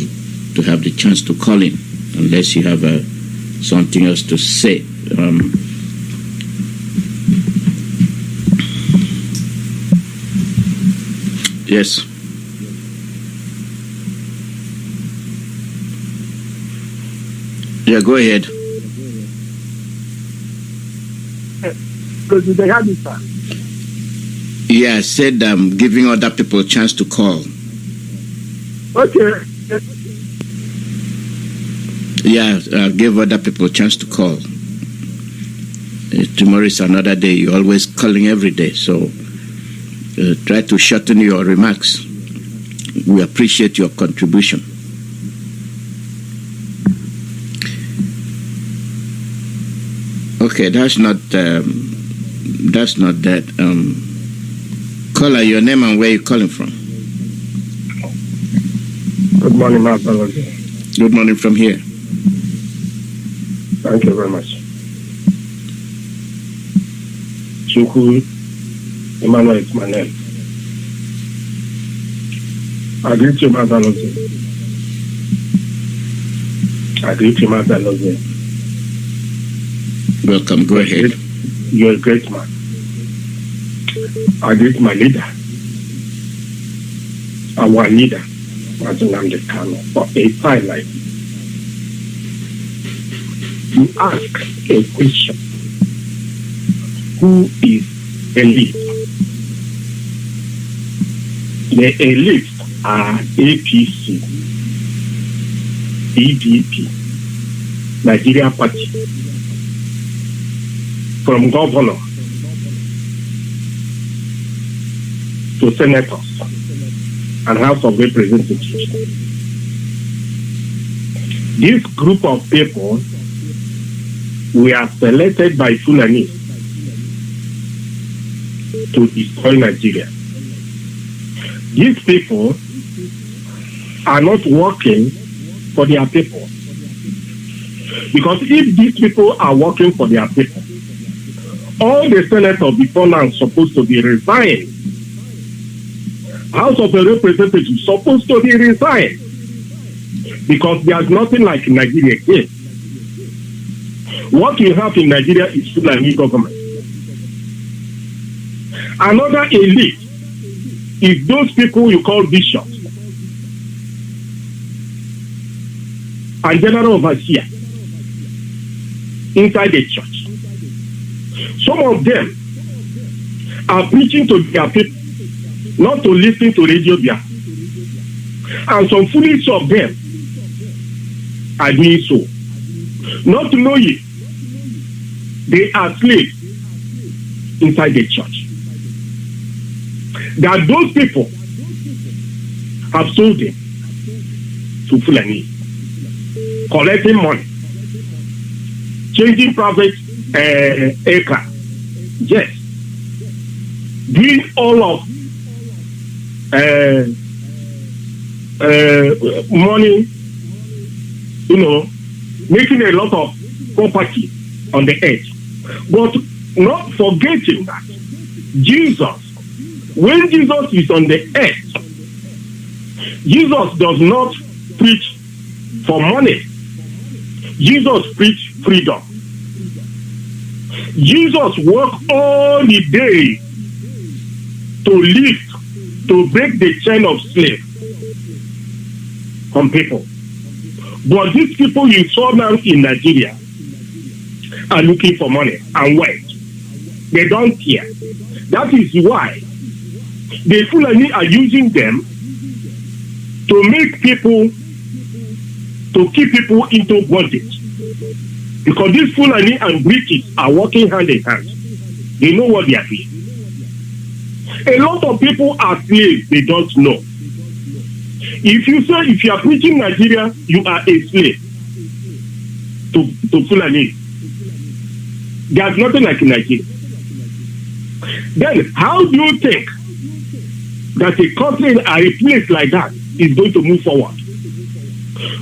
to have the chance to call in, unless you have something else to say. Yes. Yeah, go ahead. Because they had it, sir. Yeah, I said giving other people a chance to call. Okay. Yeah, give other people a chance to call. Tomorrow is another day. You're always calling every day, so try to shorten your remarks. We appreciate your contribution. Okay, that's not that. Caller, your name and where you calling from? Good morning, Mazi ALOZIE. Good morning from here. Thank you very much. Chukwu Emmanuel is my name. I greet you, Mazi ALOZIE. I greet you, Mazi ALOZIE. Welcome, go ahead. You're a great man. I greet my leader, our leader, Mazi Nnamdi Kanu, for a time like this. You ask a question: who is elite? The elite are APC, PDP, Nigeria Party, from governor to senators and House of Representatives. This group of people were selected by Fulani to destroy Nigeria. These people are not working for their people. Because if these people are working for their people, all the senators before now are supposed to be resigned. House of the Representatives supposed to be resigned. Because there's nothing like Nigeria here. What you have in Nigeria is Fulani government. Another elite is those people you call bishops and general overseer inside the church. Some of them are preaching to their people not to listen to Radio Biafra. And some foolish of them are doing so. Not knowing they are slaves inside the church. That those people have sold them to Fulani, collecting money, changing private acre, yes, doing all of money, you know, making a lot of property on the edge, but not forgetting that Jesus, when Jesus is on the edge, Jesus does not preach for money. Jesus preach freedom. Jesus worked all the day to lift, to break the chain of slave from people. But these people you saw now in Nigeria are looking for money and wealth. They don't care. That is why the Fulani are using them to make people, to keep people into bondage. Because these Fulani and British are working hand in hand. They know what they are doing. A lot of people are slaves, they don't know. If you say, if you are preaching Nigeria, you are a slave to Fulani. There's nothing like in Nigeria. Then, how do you think that a country or a place like that is going to move forward?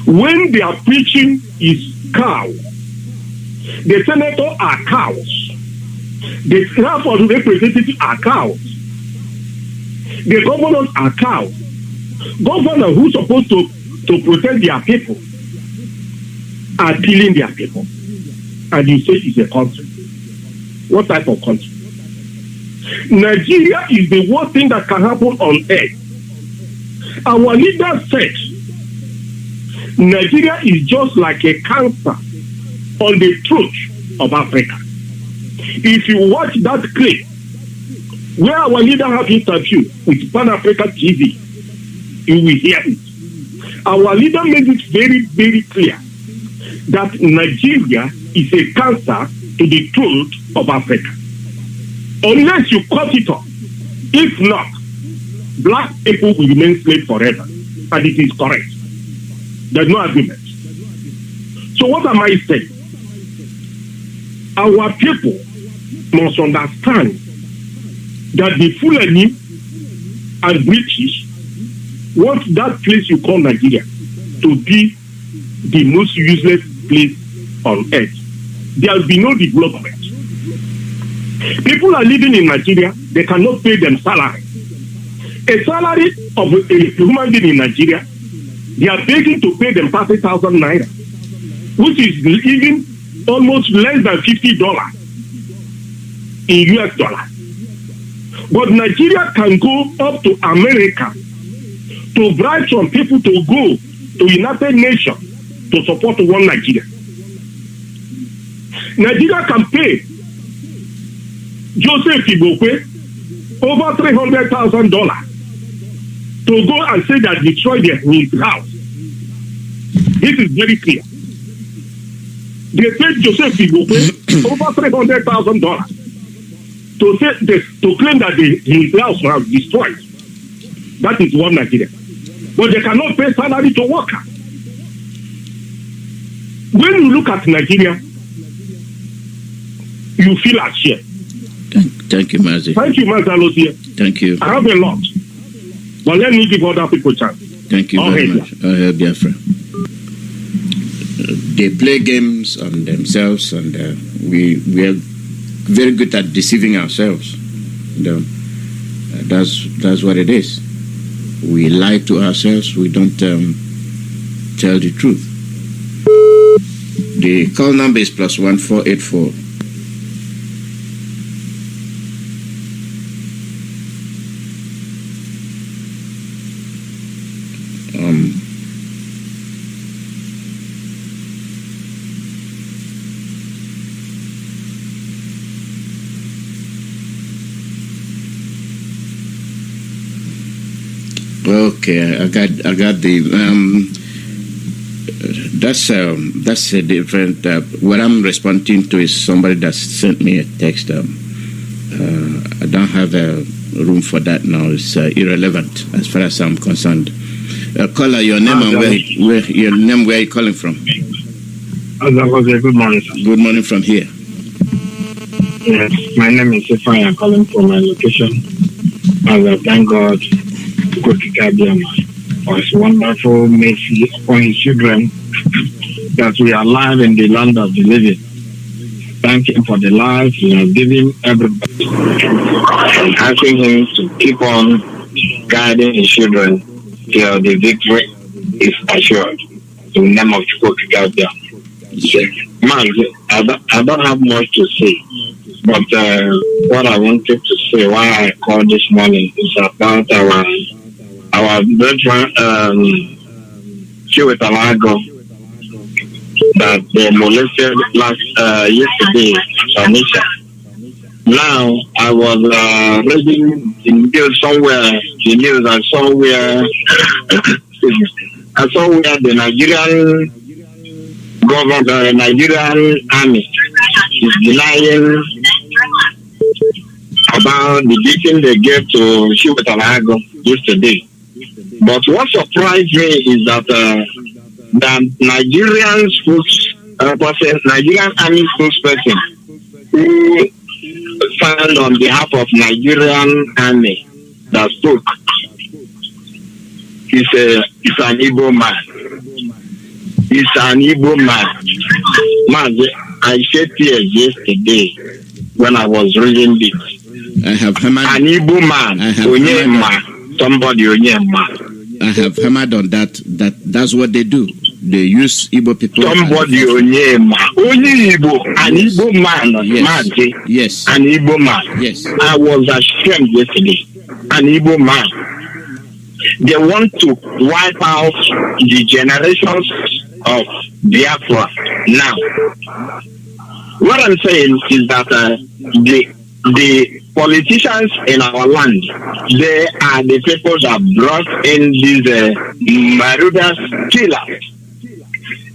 When their preaching is cow, the senators are cows, the House of Representatives are cows, the governors are cows. Governors who are supposed to protect their people are killing their people. And you say it's a country. What type of country? Nigeria is the worst thing that can happen on earth. Our leader said Nigeria is just like a cancer on the throat of Africa. If you watch that clip where our leader has interview with Pan-Africa TV, you will hear it. Our leader made it very, very clear that Nigeria is a cancer to the throat of Africa. Unless you cut it off, if not, black people will remain slaves forever. And it is correct. There's no argument. So what am I saying? Our people must understand that the Fulani and British want that place you call Nigeria to be the most useless place on earth. There will be no development. People are living in Nigeria, they cannot pay them salary. A salary of a human being in Nigeria, they are begging to pay them 30,000 naira, which is even almost less than $50 in US dollar. But Nigeria can go up to America to bribe some people to go to United Nations to support one Nigeria. Nigeria can pay Joseph Ibokwe over $300,000 to go and say that destroyed his house. This is very clear. They paid Joseph Ibokwe over $300,000 to claim that his house was destroyed. That is one Nigeria. But they cannot pay salary to workers. When you look at Nigeria, you feel ashamed. Thank you, Mazi. Thank you, Mazi ALOZIE. Thank you. I have a lot. But let me give other people a chance. Thank you very much. Biafra. they play games on themselves, and we are very good at deceiving ourselves. That's what it is. We lie to ourselves. We don't tell the truth. The call number is +1484. Okay, I got the that's a different. What I'm responding to is somebody that sent me a text. I don't have a room for that now. It's irrelevant as far as I'm concerned. Caller, your name and where are you calling from? Good morning, sir. Good morning from here. Yes, my name is Ifeanyi. I'm calling from my location. And thank God for his wonderful mercy upon his children that we are alive in the land of the living. Thank him for the life he has given everybody. And asking him to keep on guiding his children till the victory is assured. In the name of Chukwukikabia. Man, I don't have much to say. But what I wanted to say, why I called this morning, is about our veteran Chiwetalago that they molested yesterday, Tanisha. Now I was reading the news somewhere. The news I saw where the Nigerian government, the Nigerian army is denying about the beating they gave to Chiwetalago yesterday. But what surprised me is that the Nigerian Nigerian army spokesperson who signed on behalf of Nigerian army that spoke, he's an Igbo man. He's an Igbo man. Man, I shed tears yesterday when I was reading this. I have hammered. An Igbo man. Somebody I have hammered on that. That's what they do. They use Igbo people. Somebody only Igbo, an Igbo man. Yes. An Igbo man. Yes. I was ashamed yesterday. An Igbo man. They want to wipe out the generations of Biafra now. What I'm saying is that the politicians in our land, they are the people that brought in these marauders, killers.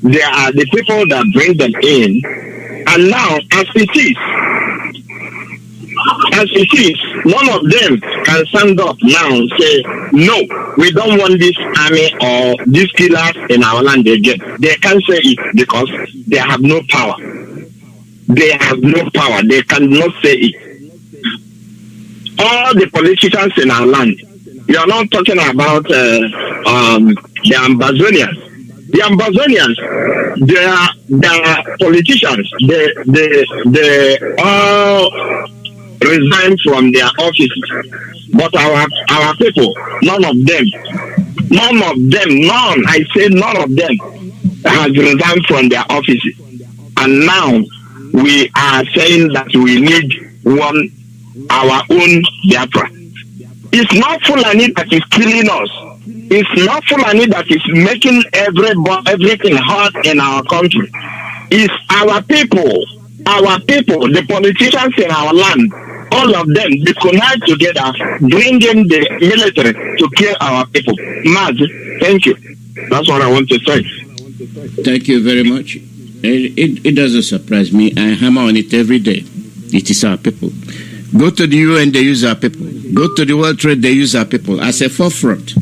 They are the people that bring them in. And now, as it is, none of them can stand up now and say, no, we don't want this army or these killers in our land again. They can't say it because they have no power. They have no power. They cannot say it. All the politicians in our land, you are not talking about the Ambazonians. The Ambazonians, they are politicians. They all resign from their offices. But our people, none, I say none of them has resigned from their offices. And now we are saying that we need our own Biafra. It's not Fulani that is killing us. It's not Fulani that is making everything hard in our country. It's our people, the politicians in our land, all of them, they connect together, bringing the military to kill our people. Mazi, thank you. That's what I want to say. Thank you very much. It doesn't surprise me. I hammer on it every day. It is our people. Go to the UN, they use our people. Go to the World Trade, they use our people as a forefront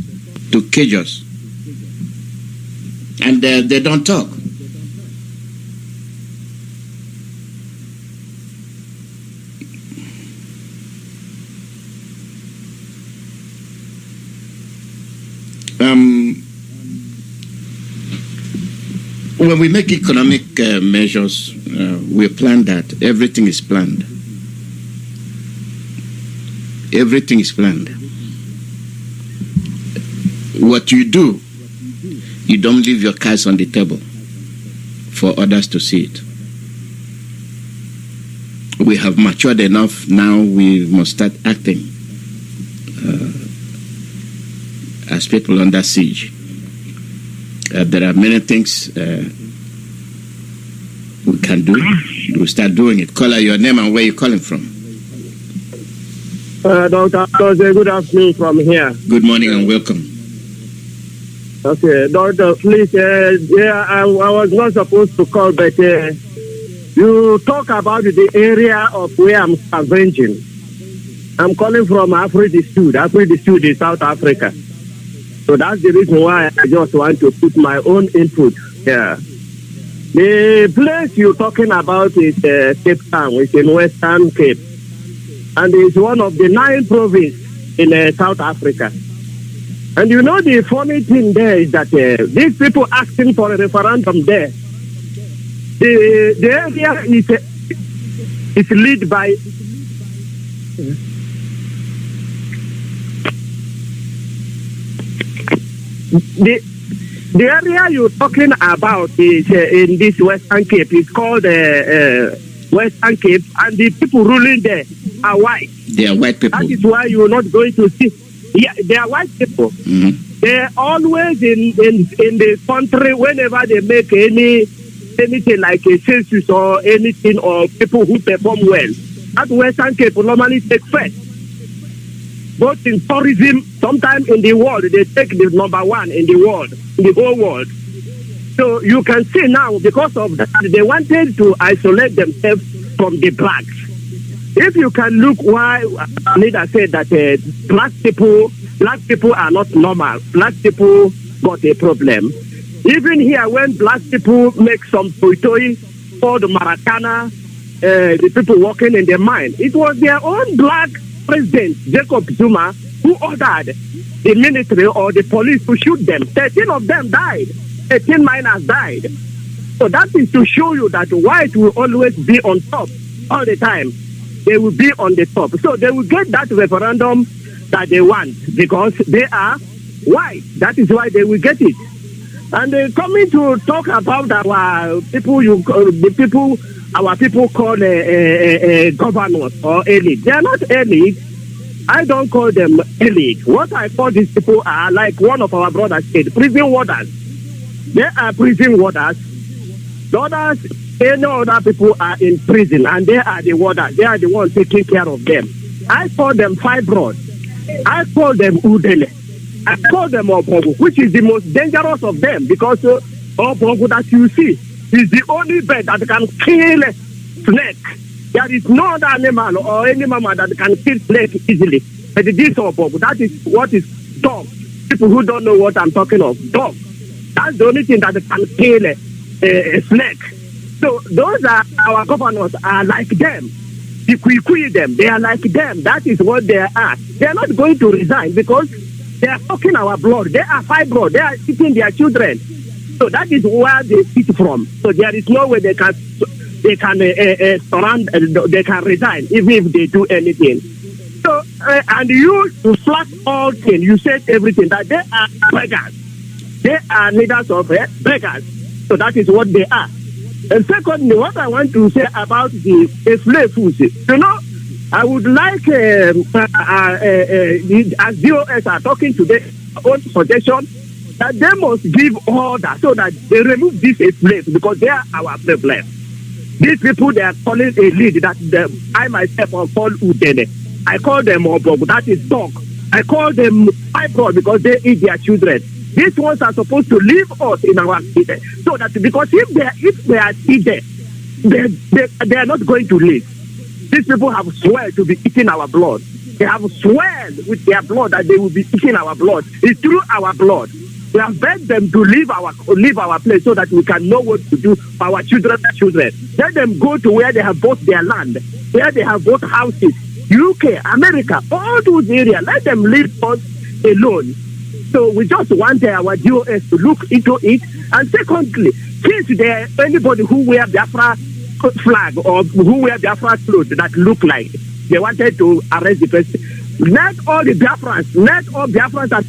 to cage us. And they don't talk. When we make economic measures, we plan that. Everything is planned. Everything is planned. What you do, you don't leave your cards on the table for others to see it. We have matured enough now. We must start acting as people under siege. There are many things we can do. We'll start doing it. Call out your name and where you're calling from. Dr. ALOZIE, good afternoon from here. Good morning and welcome. Okay, Doctor, please, I was not supposed to call, but you talk about the area of where I'm avenging. I'm calling from Atrocities. Atrocities is South Africa. So that's the reason why I just want to put my own input here. The place you're talking about is Cape Town. It's in Western Cape. And it's one of the 9 provinces in South Africa. And you know the funny thing there is that these people asking for a referendum there, the area is led by the area you're talking about is in this Western Cape. It's called Western Cape, and the people ruling there are white. They are white people. That is why you're not going to see. Yeah, they are white people. Mm-hmm. They're always in the country whenever they make anything like a census or anything, or people who perform well. That Western Cape normally take first. Both in tourism, sometimes in the world, they take the #1 in the world, in the whole world. So you can see now, because of that, they wanted to isolate themselves from the blacks. If you can look why Leader said that black people are not normal, black people got a problem. Even here, when black people make some toy called Maracana, the people working in the mine, it was their own black president, Jacob Zuma, who ordered the military or the police to shoot them. 13 of them died. 18 miners died. So that is to show you that white will always be on top all the time. They will be on the top. So they will get that referendum that they want because they are white. That is why they will get it. And coming to talk about our people, our people call governors or elite. They are not elite. I don't call them elite. What I call these people are like one of our brothers said, prison warders. They are prison warders. The others, any other people are in prison and they are the warders. They are the ones taking care of them. I call them fibroids. I call them udele. I call them Obogu, which is the most dangerous of them because Obogu that you see is the only bird that can kill a snake. There is no other animal or any mammal that can kill snake easily. But this Obogu, that is what is dog. People who don't know what I'm talking of, dog. That's the only thing that can kill a snake. So those are our governors are like them. The Kwikwi them, they are like them. That is what they are. They are not going to resign because they are sucking our blood. They are fibroid. They are eating their children. So that is where they eat from. So there is no way they can surround. They can resign even if they do anything. So and you flat all things. You said everything that they are beggars. They are leaders of beggars. So that is what they are. And secondly, what I want to say about the slave foods, you know, I would like, as DOS are talking to their own suggestion, that they must give order so that they remove these slaves because they are our problem. These people, they are calling a lead that I myself call Udene. I call them Obogu, that is dog. I call them fibroid because they eat their children. These ones are supposed to leave us in our city. So that because if they are still there, they are not going to leave. These people have sworn to be eating our blood. They have sworn with their blood that they will be eating our blood. It's through our blood. We have begged them to leave our place so that we can know what to do for our children. Let them go to where they have bought their land, where they have bought houses, UK, America, all those areas. Let them leave us alone. So we just want our DOS to look into it. And secondly, since there anybody who wear Biafra flag or who wear Biafra clothes that look like they wanted to arrest the person, let all Biafrans are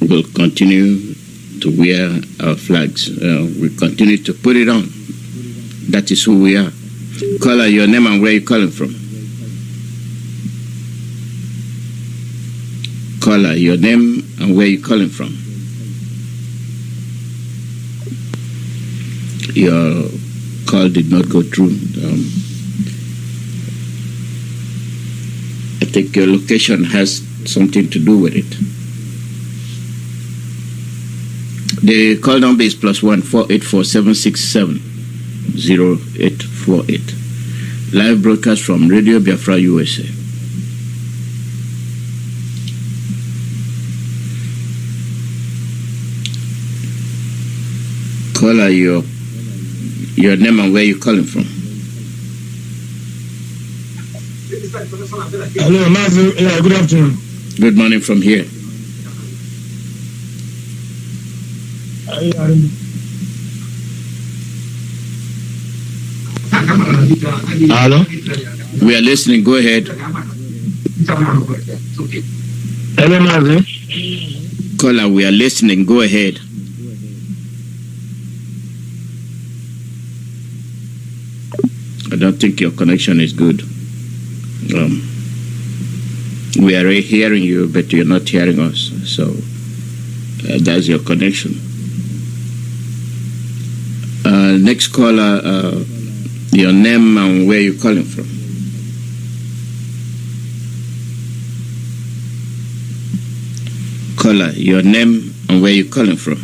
we'll continue to wear our flags. We continue to put it on. That is who we are. Call your name and where you're calling from. Call your name and where you're calling from. Your call did not go through. I think your location has something to do with it. The call number is +1 484 767 0848. Live broadcast from Radio Biafra USA. Caller, your name and where you're calling from. Hello, Mazi. Yeah, good afternoon. Good morning from here. Hello? We are listening. Go ahead. Hello, Mazi. Caller, we are listening. Go ahead. I don't think your connection is good. We are hearing you, but you're not hearing us. So that's your connection. Next caller, your name and where you're calling from. Caller, your name and where you're calling from.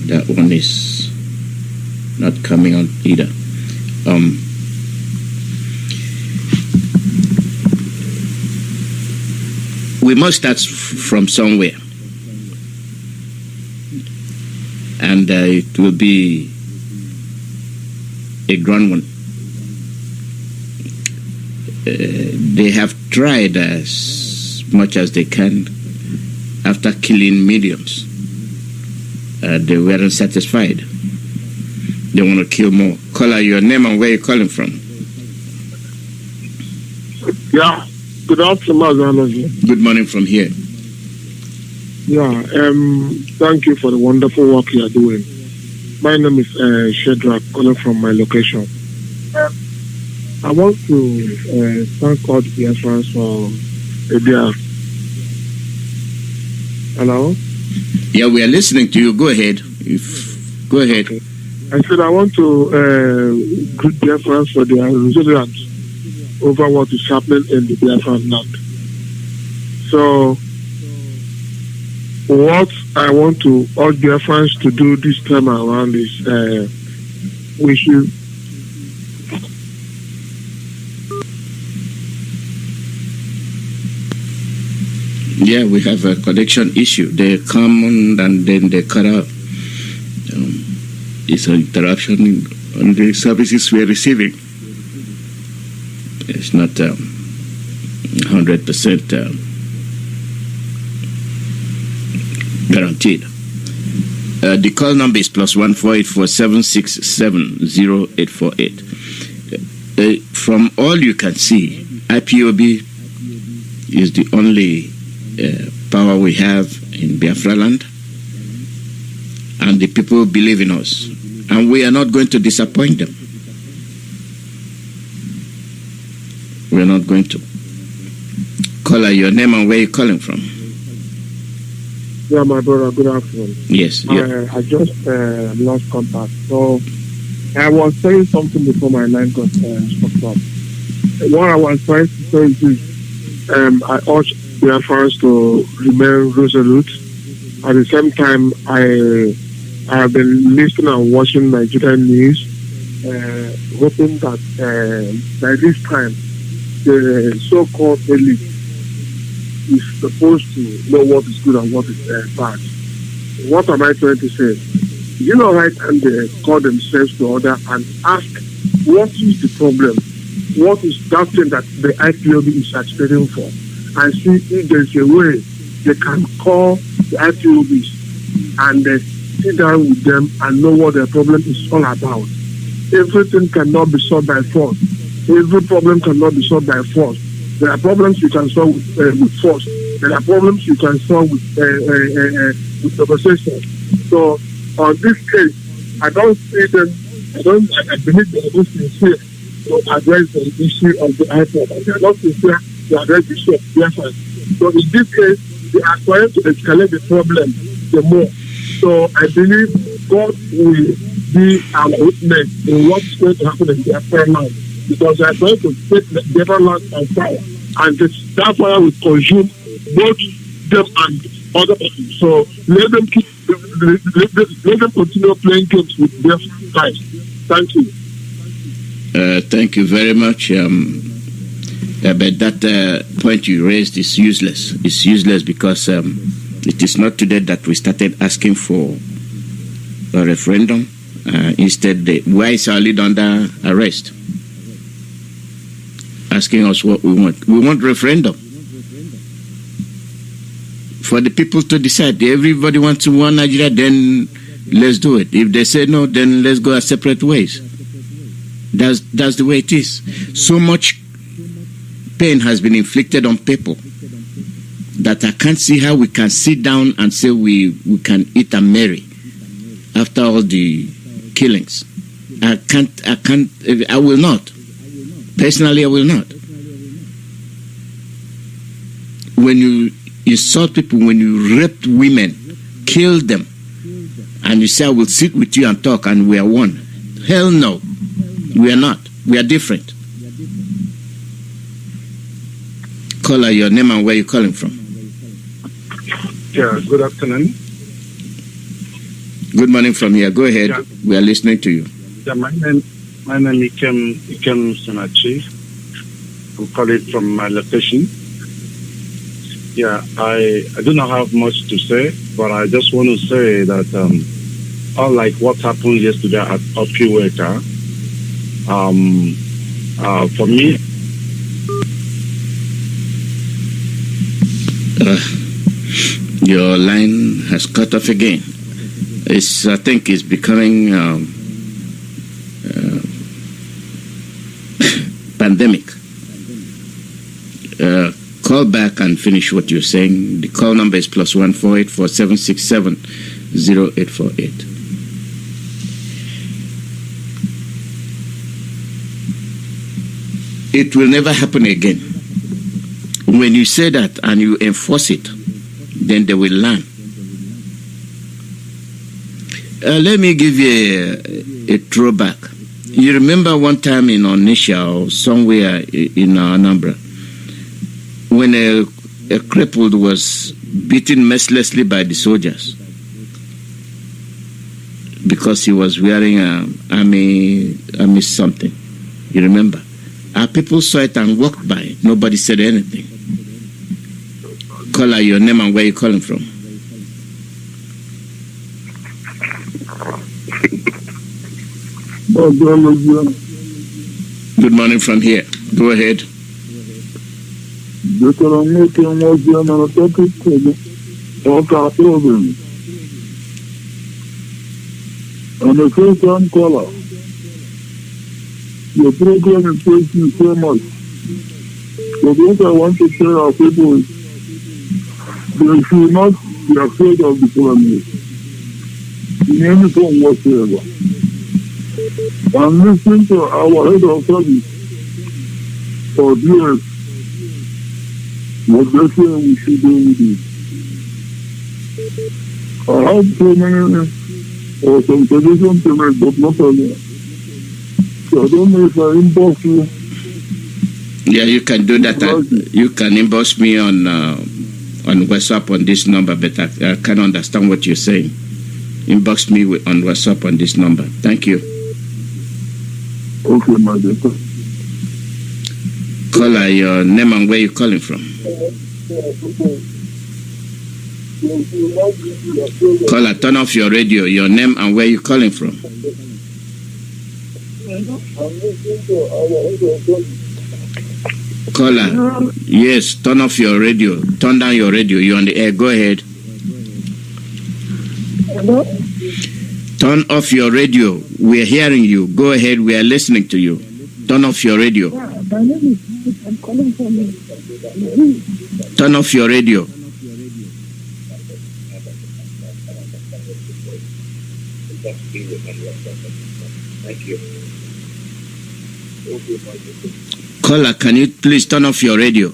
That one is not coming on either. We must start from somewhere, and it will be a grand one. They have tried as much as they can after killing millions. They weren't satisfied. They want to kill more. Caller, your name and where you're calling from. Yeah, good afternoon, Mazi ALOZIE. Good morning from here. Yeah, thank you for the wonderful work you are doing. My name is Shedrack, calling from my location. I want to thank all the Biafrans for their... Hello? Yeah, we are listening to you. Go ahead. Go ahead. Okay. I said I want to greet Biafrans for their resilience over what is happening in the Biafran land. So, what I want to urge Biafrans to do this time around is we should Yeah, we have a connection issue. They come on and then they cut out. It's an interruption on the services we are receiving. It's not 100% guaranteed. The call number is +1 484 767 0848. From all you can see, IPOB is the only power we have in Biafra land, and the people believe in us, and we are not going to disappoint them. We are not going to. Caller, your name and where you're calling from. Yeah, my brother, good afternoon. Yes. Yeah. I just lost contact. So I was saying something before my line got stopped up. What I was trying to say is I urge Biafrans to remain resolute. At the same time, I have been listening and watching Nigerian news, hoping that by this time the so-called elite is supposed to know what is good and what is bad. What am I trying to say? you know, right, and they call themselves to order and ask, what is the problem? What is that thing that the IPOB is agitating for? And see if there's a way they can call the IPOBs and sit down with them and know what their problem is all about. Everything cannot be solved by force. Every problem cannot be solved by force. There are problems you can solve with force. There are problems you can solve with negotiation. So on this case, I don't see them. I believe they are not sincere to address the issue of the Ipob. They are not sincere to address the issue of Biafra. So in this case, they are trying to escalate the problem the more. So I believe God will be our witness in what's going to happen in the Biafra, because they are trying to take the Biafra land on fire, and that fire will consume both them and other people. So let them continue playing games with their guys. Thank you. Thank you very much. But that point you raised is useless. It's useless because it is not today that we started asking for a referendum. Instead, why is our leader under arrest? Asking us what we want. We want referendum. For the people to decide. Everybody wants to one Nigeria, then let's do it. If they say no, then let's go our separate ways. That's the way it is. So much pain has been inflicted on people that I can't see how we can sit down and say we can eat and marry after all the killings. I will not. Personally, I will not. When you insult people, when you rape women, kill them, and you say, I will sit with you and talk and we are one. Hell no. We are not. We are different. Caller, your name and where you're calling from. Yeah, good afternoon. Good morning from here. Go ahead. Yeah. We are listening to you. Yeah, my name is Ikem Senachi. I'm calling from my location. Yeah, I do not have much to say, but I just want to say that unlike what happened yesterday at Opiweka, for me, your line has cut off again. I think it's becoming pandemic. Call back and finish what you're saying. The call number is +1 484 767 0848. It will never happen again. When you say that and you enforce it, then they will learn. Let me give you a throwback. You remember one time in Onisha or somewhere in Anambra, when a crippled was beaten mercilessly by the soldiers because he was wearing army something. You remember? Our people saw it and walked by. Nobody said anything. Caller, your name and where you're calling from. Good morning from here. Go ahead. I'm a first-time caller. Your program impressed me so much. But what I want to tell our people is they should not be afraid of the colonies in any form whatsoever. I'm listening to our head of service for years. What they say we should do with it. I have so many or some suggestions to make, but not only. So I don't know if I inbox you. Yeah, you can do that. You can inbox me on WhatsApp on this number, but I can't understand what you're saying. Inbox me on WhatsApp on this number. Thank you. Okay, my dear. Caller, your name and where you're calling from. Caller, turn off your radio. Your name and where you calling from? Caller, yes, turn off your radio. Turn down your radio. You're on the air. Go ahead. Hello? Turn off your radio. We're hearing you. Go ahead. We are listening to you. Turn off your radio. Yeah, my name is, I'm calling from Turn off your radio. Thank you. Caller, can you please turn off your radio?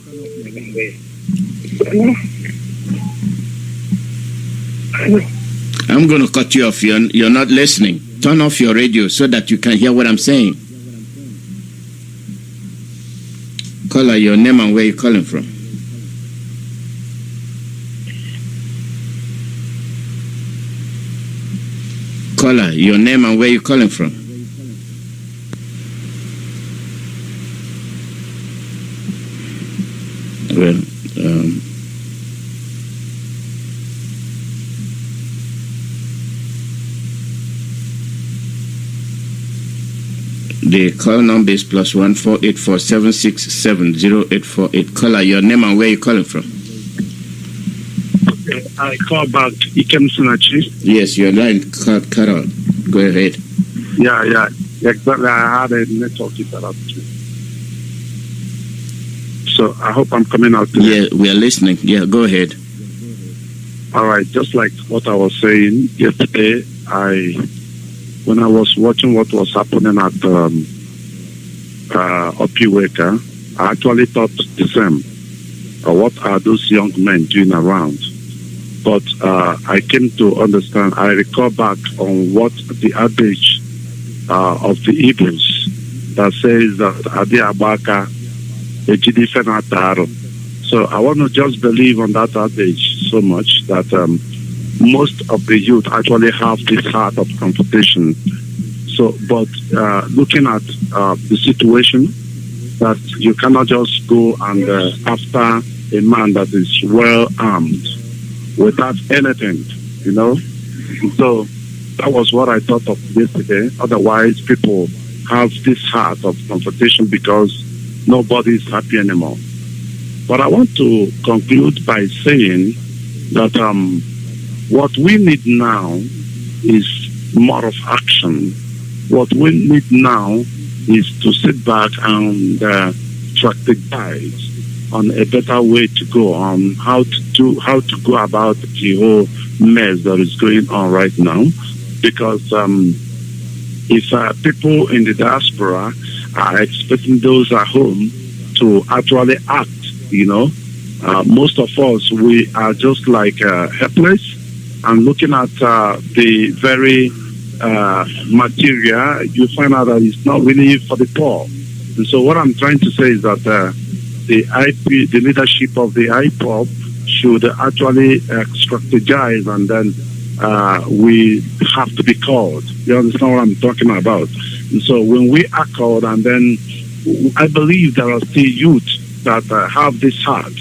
I'm going to cut you off. You're not listening. Turn off your radio so that you can hear what I'm saying. Caller, your name and where you're calling from. Caller, your name and where you're calling from. Well, the call number is +1 484 767 0848. Caller, your name and where you calling from. I call back Ikem Sunachi. Yes, your line cut out. Go ahead. Yeah, exactly. I had a network interrupt. So I hope I'm coming out today. Yeah, we are listening. Yeah, go ahead. All right, just like what I was saying yesterday, when I was watching what was happening at Opiweka, I actually thought the same. What are those young men doing around? But I came to understand, I recall back on what the adage of the Hebrews that says that Adi Abaka, Ejidi Fenataro. So I want to just believe on that adage so much that most of the youth actually have this heart of confrontation. So, but looking at the situation, that you cannot just go and after a man that is well armed without anything, you know. So that was what I thought of yesterday. Otherwise, people have this heart of confrontation because nobody is happy anymore. But I want to conclude by saying that what we need now is more of action. What we need now is to sit back and strategize on a better way to go on how to go about the whole mess that is going on right now. Because if people in the diaspora are expecting those at home to actually act, you know, most of us, we are just like helpless and looking at the very material, you find out that it's not really for the poor. And so what I'm trying to say is that the leadership of the Ipob should actually strategize, and then we have to be called. You understand what I'm talking about? And so when we are called, and then I believe there are still youth that have this heart.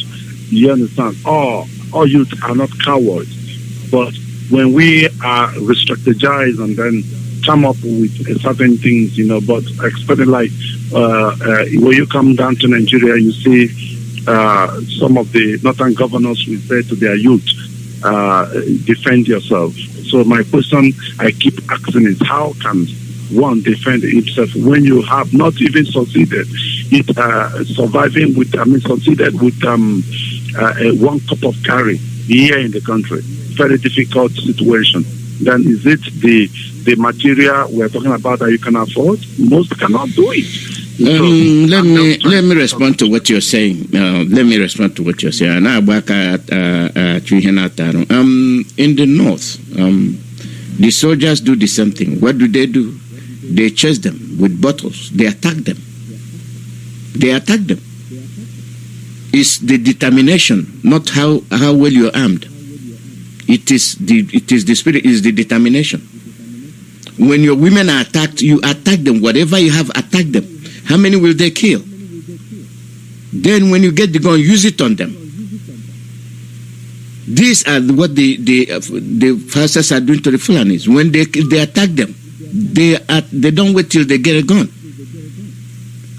You understand? All youth are not cowards, but when we are strategize and then come up with certain things, you know, but especially like when you come down to Nigeria, you see some of the northern governors will say to their youth, defend yourself. So my question I keep asking is, how can one defend himself when you have not even succeeded? Succeeded with one cup of curry here in the country. Very difficult situation. Then is it the material we're talking about that you can afford? Most cannot do it. Let me respond to what you're saying. Let me respond to what you're saying. In the north, the soldiers do the same thing. What do? They chase them with bottles. They attack them. It's the determination, not how well you're armed. It is the spirit, is the determination. When your women are attacked, you attack them. Whatever you have, attack them. How many will they kill? Then when you get the gun, use it on them. These are what the fighters are doing to the Fulanis. When they attack them, they don't wait till they get a gun.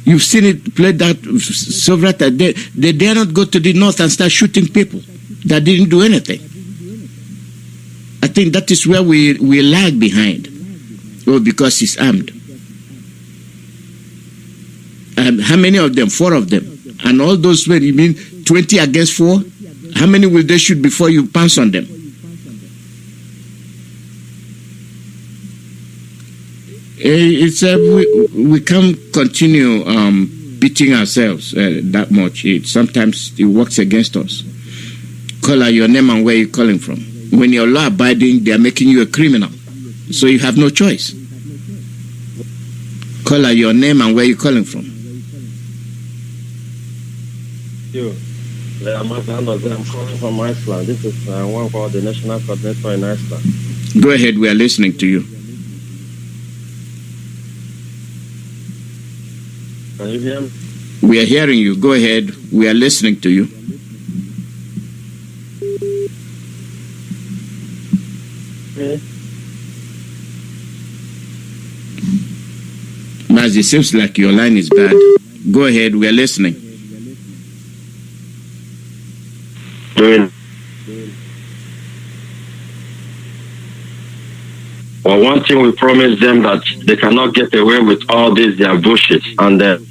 You've seen it played out several times. They dare not go to the north and start shooting people that didn't do anything. I think that is where we lag behind. Oh, because he's armed. How many of them? 4 of them. And all those men, you mean 20 against 4? How many will they shoot before you pounce on them? We can't continue beating ourselves that much. Sometimes it works against us. Call out your name and where you're calling from. When you're law-abiding, they are making you a criminal. So you have no choice. Call out your name and where you're calling from. I'm calling from Iceland. This is one called the National Coordinator in Iceland. Go ahead, we are listening to you. Can you hear me? We are hearing you. Go ahead, we are listening to you. Okay. Mazi, it seems like your line is bad. Go ahead, we are listening. Well, one thing we promised them that they cannot get away with all this, their bullshit, and then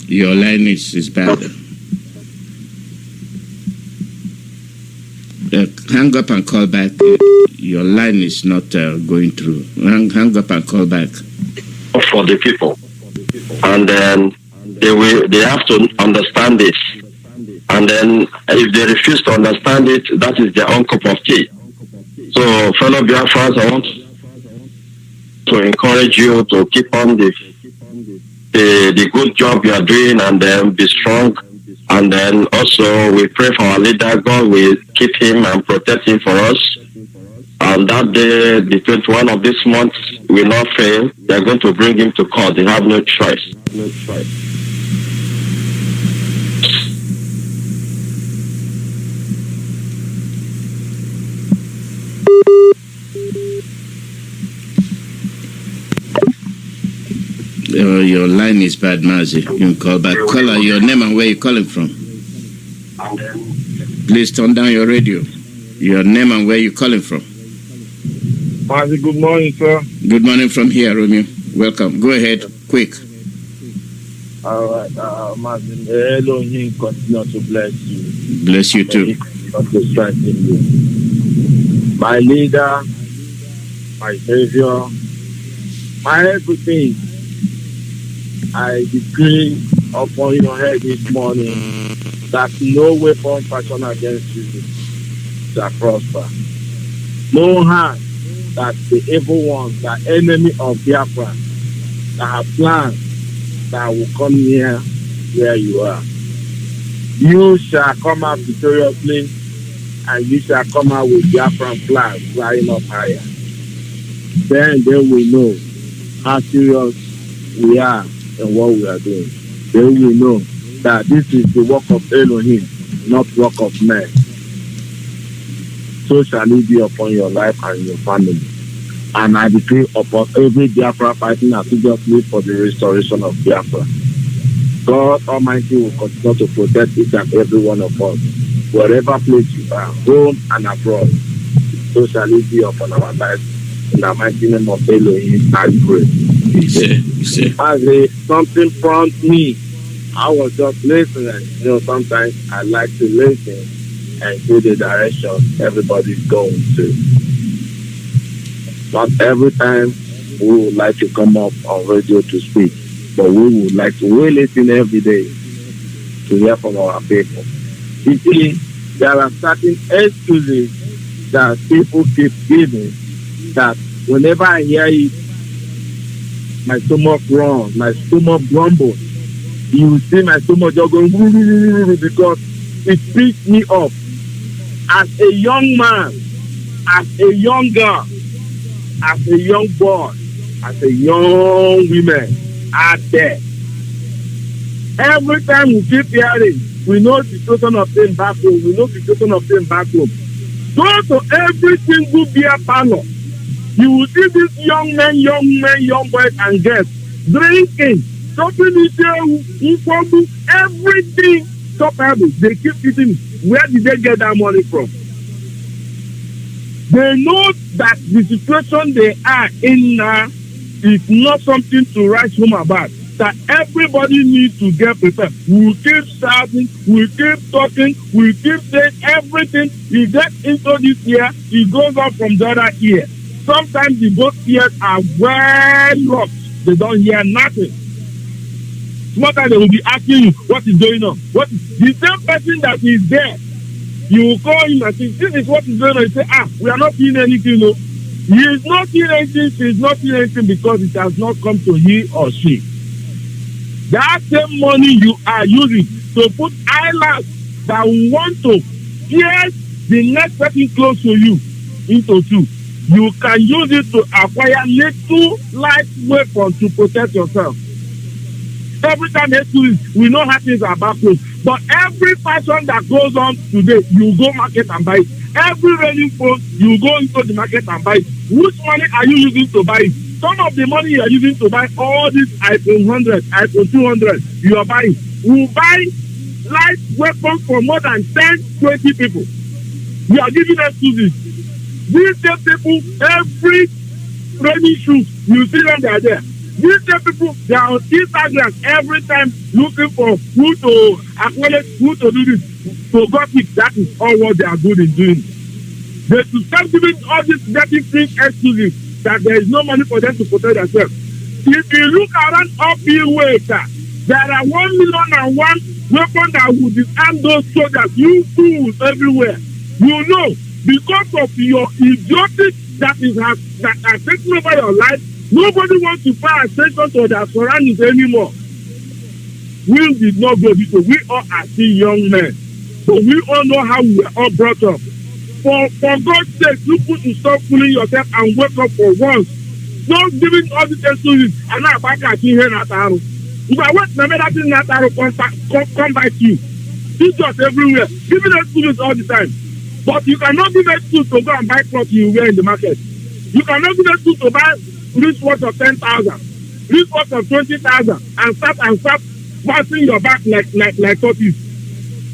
your line is bad. Hang up and call back. Your line is not going through. Hang up and call back. For the people, and then they have to understand this, and then if they refuse to understand it, that is their own cup of tea. So, fellow Biafrans, I want to encourage you to keep on the good job you are doing, and then be strong. And then also we pray for our leader. God will keep him and protect him for us. And that day, the 21 of this month, will not fail. They are going to bring him to court. They have no choice. Your line is bad, Mazi. You can call back. Call out your name and where you're calling from. Please turn down your radio. Your name and where you're calling from. Mazi, good morning, sir. Good morning from here, Romeo. Welcome. Go ahead, quick. All right, Mazi, Elohim continue to bless you. Bless you too. To strengthen you. My leader, my savior, my everything. I decree upon your head this morning that no weapon fashioned against you shall prosper. No hand that the evil ones, the enemy of Biafra, that have planned that will come near where you are. You shall come out victoriously, and you shall come out with Biafran flag flying up higher. Then they will know how serious we are and what we are doing. They will know that this is the work of Elohim, not work of man. So shall it be upon your life and your family. And I decree upon every Biafra fighting assiduously for the restoration of Biafra. God Almighty will continue to protect each and every one of us, wherever place you are, home and abroad. So shall it be upon our lives. In the mighty name of Elohim, I pray. As something prompted me, I was just listening. You know, sometimes I like to listen and see the direction everybody's going to. Not every time we would like to come up on radio to speak, but we would like to listen every day to hear from our people. You see, there are certain excuses that people keep giving that whenever I hear it, my stomach runs, my stomach grumbles. You will see my stomach just going because it picks me up. as a young man, as a young girl, as a young boy, as a young woman out there. Every time we keep hearing, we know the situation of them back home, we know the situation of them back home. Go to every single beer parlor. You will see these young men, young boys and girls drinking, shopping, everything. Top habits. They keep eating. Where did they get that money from? They know that the situation they are in now is not something to write home about. That everybody needs to get prepared. We keep shouting, we keep talking, we keep saying everything. You get into this year, it goes up from the other ear. Sometimes the both ears are well locked. They don't hear nothing. Sometimes they will be asking you what is going on. What is the same person that is there? You will call him and say, this is what is going on. You say, we are not seeing anything. No. He is not seeing anything, she is not seeing anything because it has not come to he or she. That same money you are using to put eyelash that want to pierce the next person close to you into two. You can use it to acquire little light weapons to protect yourself. Every time we know how things are backwards. But every fashion that goes on today, you go market and buy it. Every raining phone, you go into the market and buy it. Which money are you using to buy it? Some of the money you are using to buy all these iPhone 100, iPhone 200, you are buying. You buy light weapons for more than 10, 20 people. You are giving excuses. These same people, every training shoes, you see them, they are there. These same people, they are on Instagram every time looking for who to acknowledge, who to do this. So gossip, that is all what they are good in doing. They should start giving all these dirty free excuses that there is no money for them to protect themselves. If you look around up here, there are 1,000,001 weapons that will disarm those soldiers. You fools everywhere. You know, because of your idiotic that has taken over your life, nobody wants to pay attention to their surroundings anymore. We did not go this way. We all are still young men. So we all know how we were all brought up. For God's sake, you put to stop fooling yourself and wake up for once. Not giving all these excuses and now back at you here at Aro. If I wait, never that thing at Aro come back to you. It's just everywhere. Giving excuses all the time. But you cannot give excuse to go and buy clothes you wear in the market. You cannot give excuse to buy wristwatch of 10,000, wristwatch of 20,000, and start passing your back like tortoise.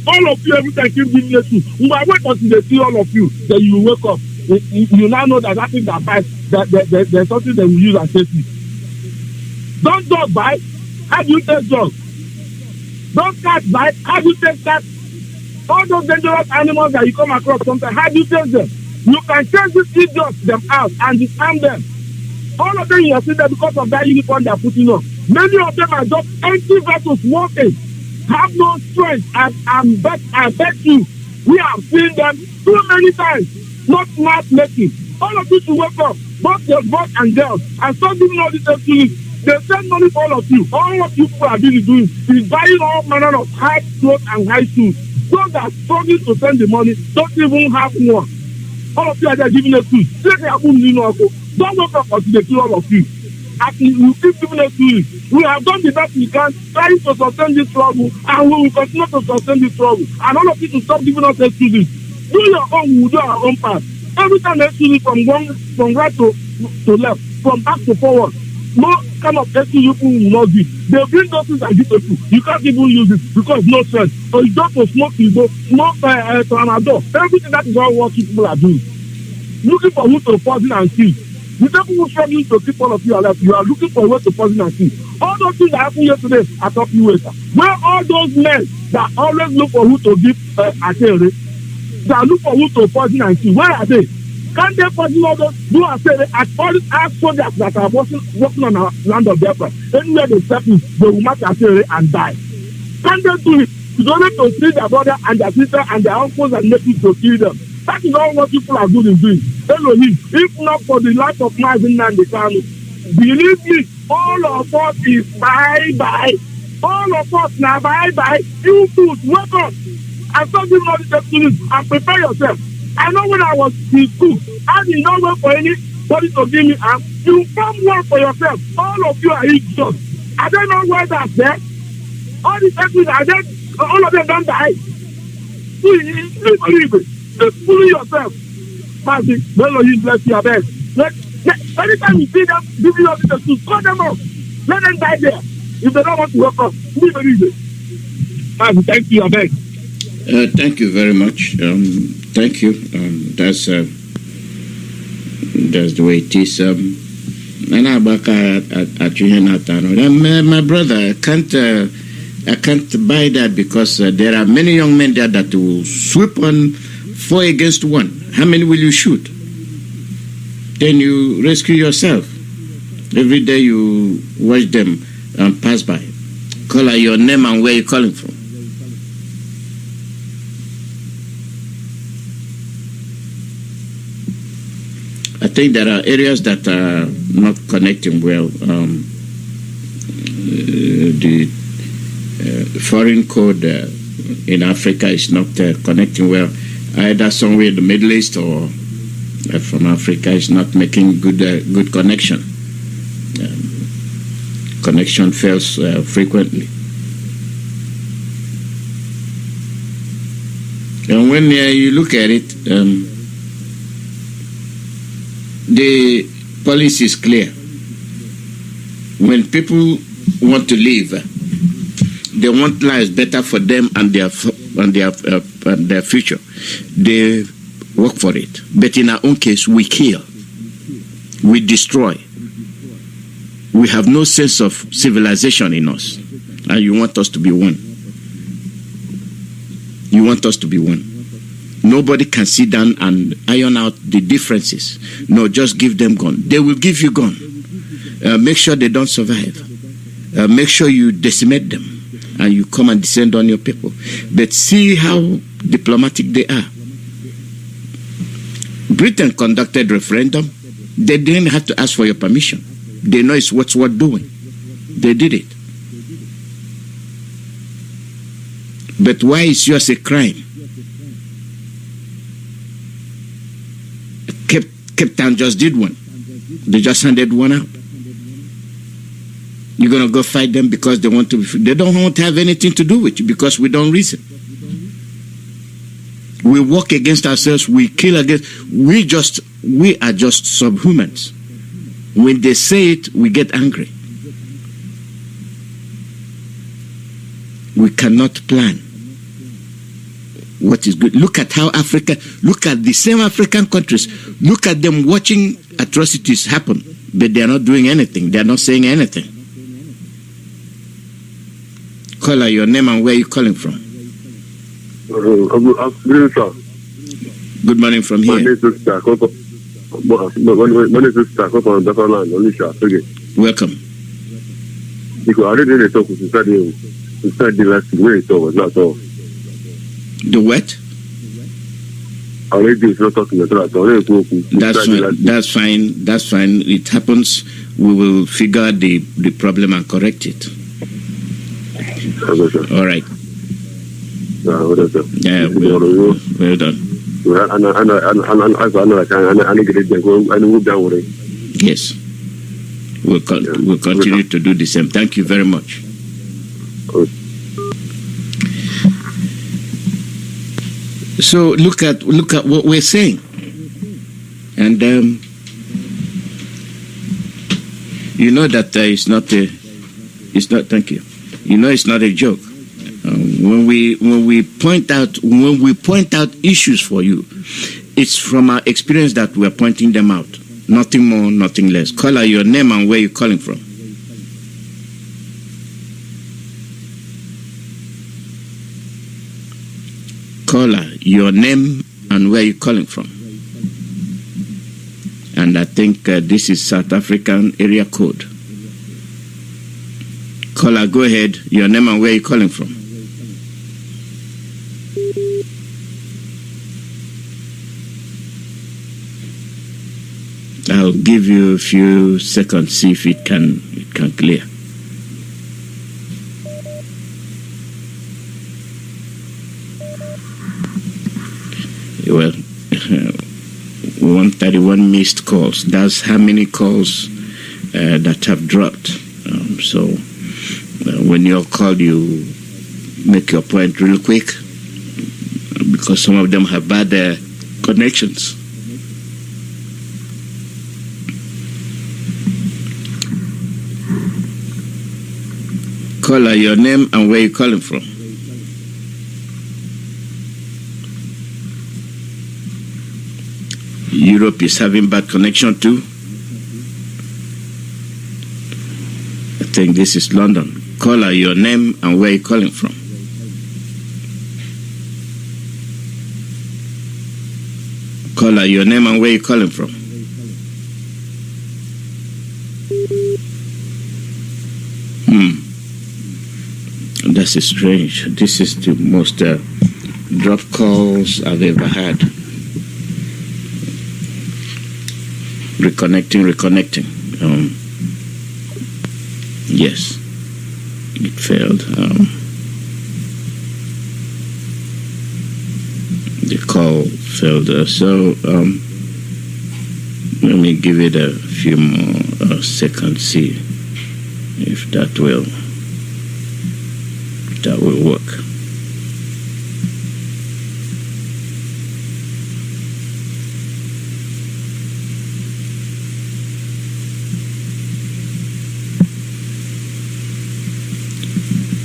All of you every time keep giving excuse. But wait until they see all of you, then you will wake up. You now know that thing that buys, there's something they will use as safety. Don't dog buy. How do you take dogs? Don't cat buy. How do you take cats? All those dangerous animals that you come across sometimes, how do you take them? You can chase these idiots them out and disarm them. All of them you are seeing them because of that uniform they are putting on. Many of them are just empty vessels walking, have no strength, and I bet you, we have seen them too many times, not smart making. All of you to wake up, both your boys and girls, and start giving all these excuses. They send money for all of you. All what you people are busy doing is buying all manner of high clothes and high shoes. Those that are struggling to send the money don't even have one. All of you are there giving excuses. Don't wake up until they kill all of you. As you keep giving excuses, we have done the best we can trying to sustain this struggle, and we will continue to sustain this struggle. And all of you to stop giving us excuses. Do your own, we will do our own part. Every time they excuses from right to left, from back to forward, no kind of excuse people will not give. They bring those things and give to you. You can't even use it because no sense. So you just to smoke, you go smoke to another. Everything that is all what people are doing. Looking for who to poison and kill. The people who struggling to keep all of you alive, you are looking for ways to poison and kill. All those things that happen yesterday are top you later. Where all those men that always look for who to give attention, that look for who to poison and kill, where are they? Can't they poison all those do and say at all these ass soldiers that are working on our land of Biafra? Anywhere they step in, they will match attention and die. Can't they do it? You don't need to see their brother and their sister and their uncles and nephews to kill them. That is all what people are good in doing. Elohim, if not for the life of Mazi Nnamdi Kanu, believe me, all of us is bye-bye. All of us now bye-bye. You too, wake up. and stop giving all these excuses and prepare yourself. I know when I was in school, I did not wait for anybody to give me arm. You form one for yourself. All of you are idiots. I don't know why that's there. All these excuses, all of them don't die. Please bully yourself. Mazi, well, you bless your best. Anytime you see them giving all these excuses, call them out. Let them die there. If they don't want to work up, leave it. Mazi, thank you, your best. Thank you very much. Thank you. That's the way it is. My brother, I can't buy that because there are many young men there that will sweep on 4 against 1. How many will you shoot? Then you rescue yourself. Every day you watch them pass by. Call out your name and where you're calling from. I think there are areas that are not connecting well. The foreign code in Africa is not connecting well. Either somewhere in the Middle East or from Africa is not making good connection. Connection fails frequently. And when you look at it, the policy is clear. When people want to live, they want lives better for them and their future. They work for it. But in our own case, we kill, we destroy. We have no sense of civilization in us, and you want us to be one. You want us to be one. Nobody can sit down and iron out the differences. No, just give them gun. They will give you gun. Make sure they don't survive. Make sure you decimate them and you come and descend on your people. But see how diplomatic they are. Britain conducted referendum. They didn't have to ask for your permission. They know it's what's worth doing. They did it. But why is yours a crime? Cape Town just did one. They just handed one out. You're going to go fight them because they want to be free. They don't want to have anything to do with you because we don't reason. We work against ourselves. We kill against. We are just subhumans. When they say it, we get angry. We cannot plan what is good. Look at how Africa, look at the same African countries, look at them watching atrocities happen, but they are not doing anything. They are not saying anything. Call out your name and where you're calling from. Good morning from here. My name is Welcome. Because I didn't talk with the last way it was not all. The what? Already is not talking at all. That's fine. That's fine. It happens. We will figure out the problem and correct it. All right. Yeah, well done. Yes. We'll continue to do the same. Thank you very much. So look at what we're saying, and you know that it's not. Thank you. You know it's not a joke. When we point out issues for you, it's from our experience that we're pointing them out. Nothing more, nothing less. Call out your name and where you're calling from. Caller, your name and where you're calling from. And I think this is South African area code. Caller, go ahead. Your name and where you're calling from. I'll give you a few seconds, see if it can clear. 31 missed calls. That's how many calls that have dropped. So when you're called, you make your point real quick, because some of them have bad connections. Caller, your name and where you calling from. Europe is having bad connection too. I think this is London. Caller, your name and where you calling from. Caller, your name and where you calling from. That's strange. This is the most drop calls I've ever had. Reconnecting. Yes, it failed. The call failed. So let me give it a few more seconds, see if that will work.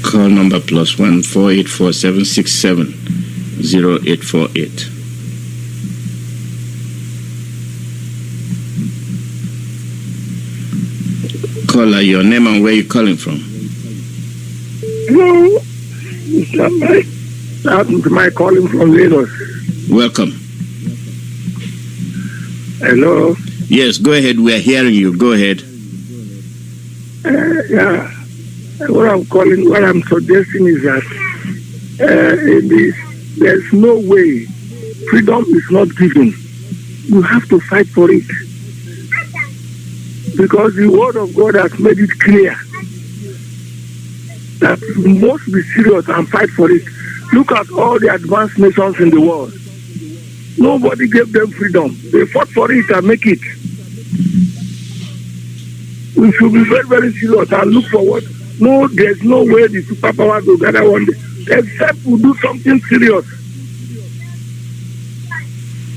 Call number +1 484767 0848. Caller, your name and where you calling from. Hello, Mr. Mike. That's my calling from Lagos. Welcome. Hello. Yes, go ahead. We are hearing you. Go ahead. Yeah. What I'm suggesting is that there's no way freedom is not given. You have to fight for it. Because the word of God has made it clear that you must be serious and fight for it. Look at all the advanced nations in the world. Nobody gave them freedom. They fought for it and make it. We should be very, very serious and look forward. No, there's no way the superpower will gather one day, except we do something serious.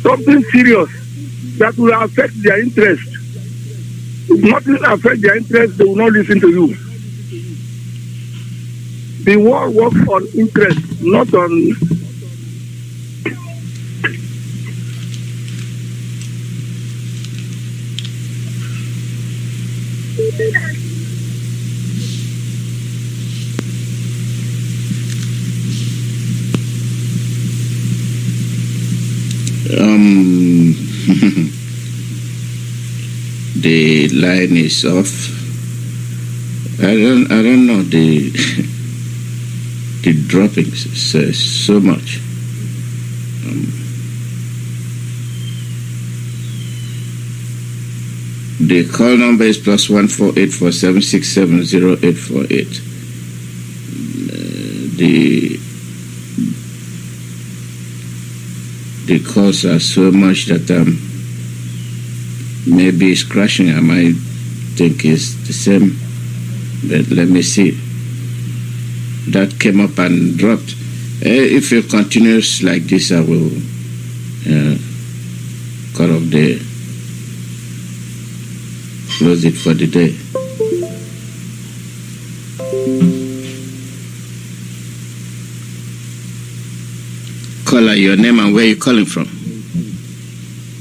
Something serious that will affect their interest. If nothing affects their interest, they will not listen to you. The world works on interest, not on... The line is off. I don't know the the droppings says so much. The call number is +1 484767 0848. The calls are so much that maybe it's crashing. I might think it's the same, but let me see. That came up and dropped. If it continues like this, I will cut off close it for the day. Caller, your name and where you calling from?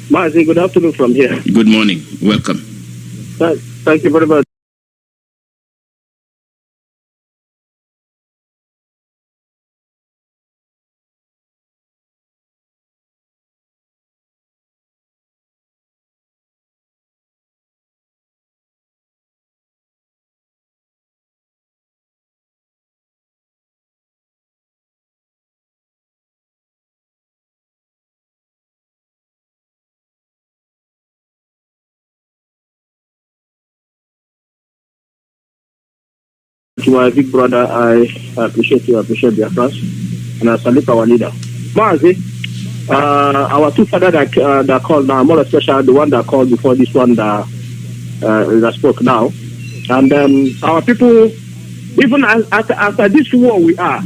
Mazi, good afternoon from here. Good morning. Welcome. Thank you very much. To my big brother, I appreciate you, I appreciate Biafrans, and I salute our leader. Mazi, our two fathers that called now, more especially the one that called before this one that spoke now. And our people, even after this war we are,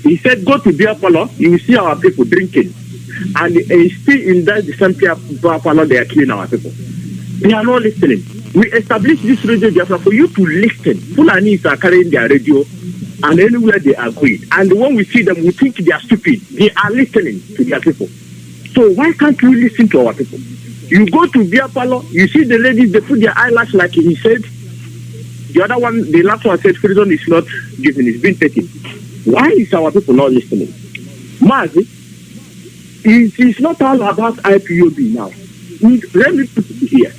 he said, go to beer parlor, you will see our people drinking. And still in that the same beer parlor, they are killing our people. They are not listening. We established this radio Biafra for you to listen. Fulanis are carrying their radio and anywhere they are going. And when we see them, we think they are stupid. They are listening to their people. So why can't we listen to our people? You go to beer parlor, you see the ladies, they put their eyelash like he said. The other one, the last one said freedom is not given, it's been taken. Why is our people not listening? Mazi, it's not all about IPOB now. Let me put it here.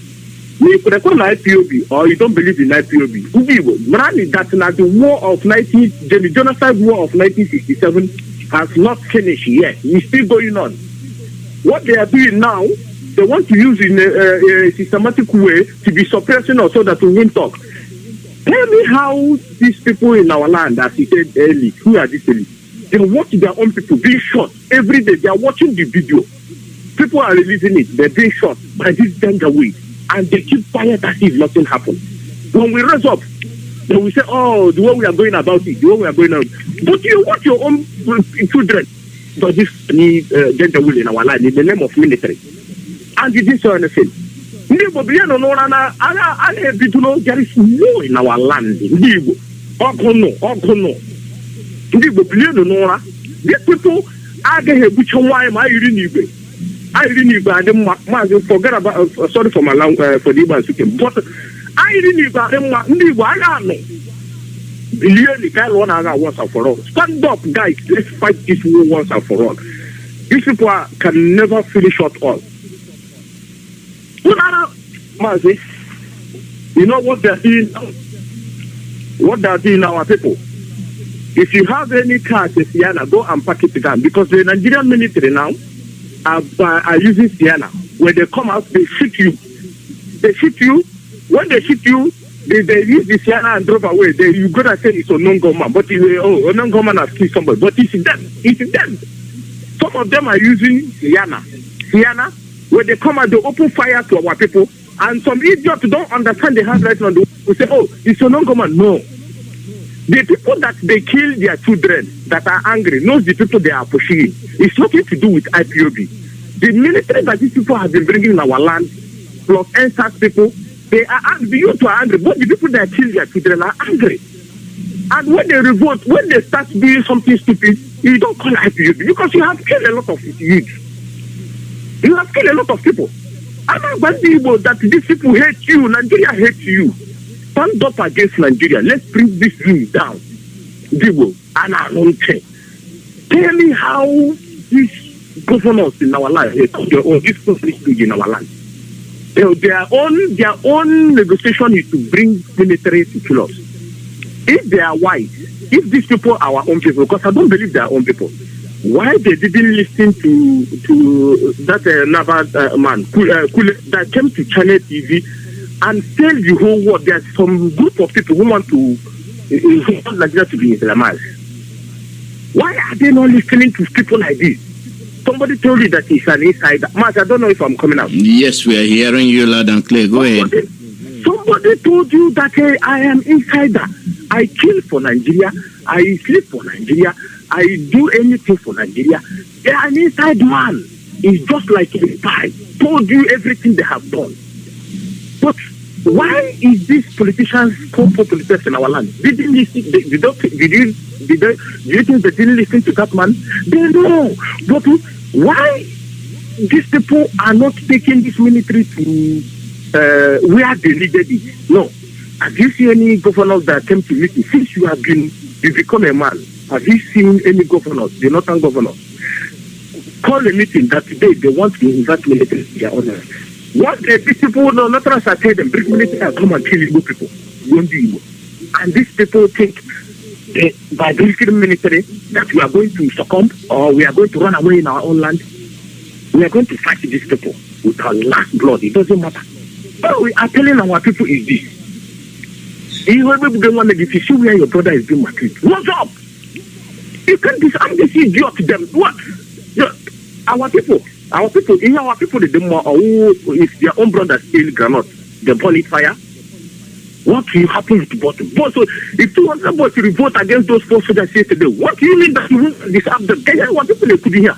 You could have called IPOB or you don't believe in IPOB. That the war of the genocide war of 1967 has not finished yet. It's still going on. What they are doing now, they want to use in a systematic way to be suppressing us so that we won't talk. Tell me how these people in our land, as he said earlier, who are these elite? They watch their own people being shot every day. They are watching the video. People are releasing it. They're being shot by this danger way. And they keep quiet as if nothing happened. When we raise up, then we say, oh, the way we are going about it, the way we are going on. But you watch your own children. But this danger will in our land in the name of military. And you didn't say anything. There is war in our land. These people are the I didn't forget about sorry for my language for the Igbo speaking, but I didn't once and for all. Stand up, guys, let's fight this war once and for all. These people can never finish at all. Mazi, you know what they're doing now? What they're doing our people. If you have any cars in Siena, go and pack it down, because the Nigerian military now are using Siena. When they come out, they shoot you. They shoot you. When they shoot you, they use the Siena and drop away. You gotta say it's a non-government, but a non-government has killed somebody. But it's them. It's them. Some of them are using Siena. Siena, when they come out, they open fire to our people. And some idiots don't understand the handwriting on the wall. We say, oh, it's a non-government. No. The people that they kill their children that are angry knows the people they are pursuing. It's nothing to do with IPOB. The military that these people have been bringing in our land, plus NSAS people, they are angry. The youth are angry, but the people that kill their children are angry. And when they revolt, when they start doing something stupid, you don't call IPOB because you have killed a lot of youth. You have killed a lot of people. I'm not going to that these people hate you, Nigeria hates you. Stand up against Nigeria. Let's bring this thing down. Dibo, and I don't care. Tell me how these governors in our land, this country in our land, their own negotiation is to bring military to kill us. If they are white, if these people are our own people, because I don't believe they are our own people, why they didn't listen to that Naval man that came to Channel TV and tell the whole world there's some group of people who want to Nigeria to be Islamized? Why are they not listening to people like this? Somebody told you that he's an insider. Mas, I don't know if I'm coming out. Yes, we are hearing you loud and clear. Go ahead. Somebody told you that I am insider. I kill for Nigeria. I sleep for Nigeria. I do anything for Nigeria. They are an inside man. It's just like a spy. Told you everything they have done. But why is these politicians, poor politicians in our land, didn't listen? Do you think they didn't listen to that man? They know. But why these people are not taking this military to where they needed it? No. Have you seen any governors that came to meet you? Since you become a man, have you seen any governors, the northern governors, call a meeting that today they want to invite military to their honor? What these people, no, not as I tell them, bring military and come and kill Igbo people. Won't do Igbo. And these people think by bringing military that we are going to succumb or we are going to run away in our own land. We are going to fight these people with our last blood. It doesn't matter. What we are telling our people is this. If you see where your brother is being massacred, what's up? You can't disarm this idiot to them. What? Our people, they do more. If their own brothers steal granite, they burn it fire. What will happen with the bottom? So if 200 boys revolt against those folks that yesterday, what do you mean that you won't disrupt them? Can you want people to be here?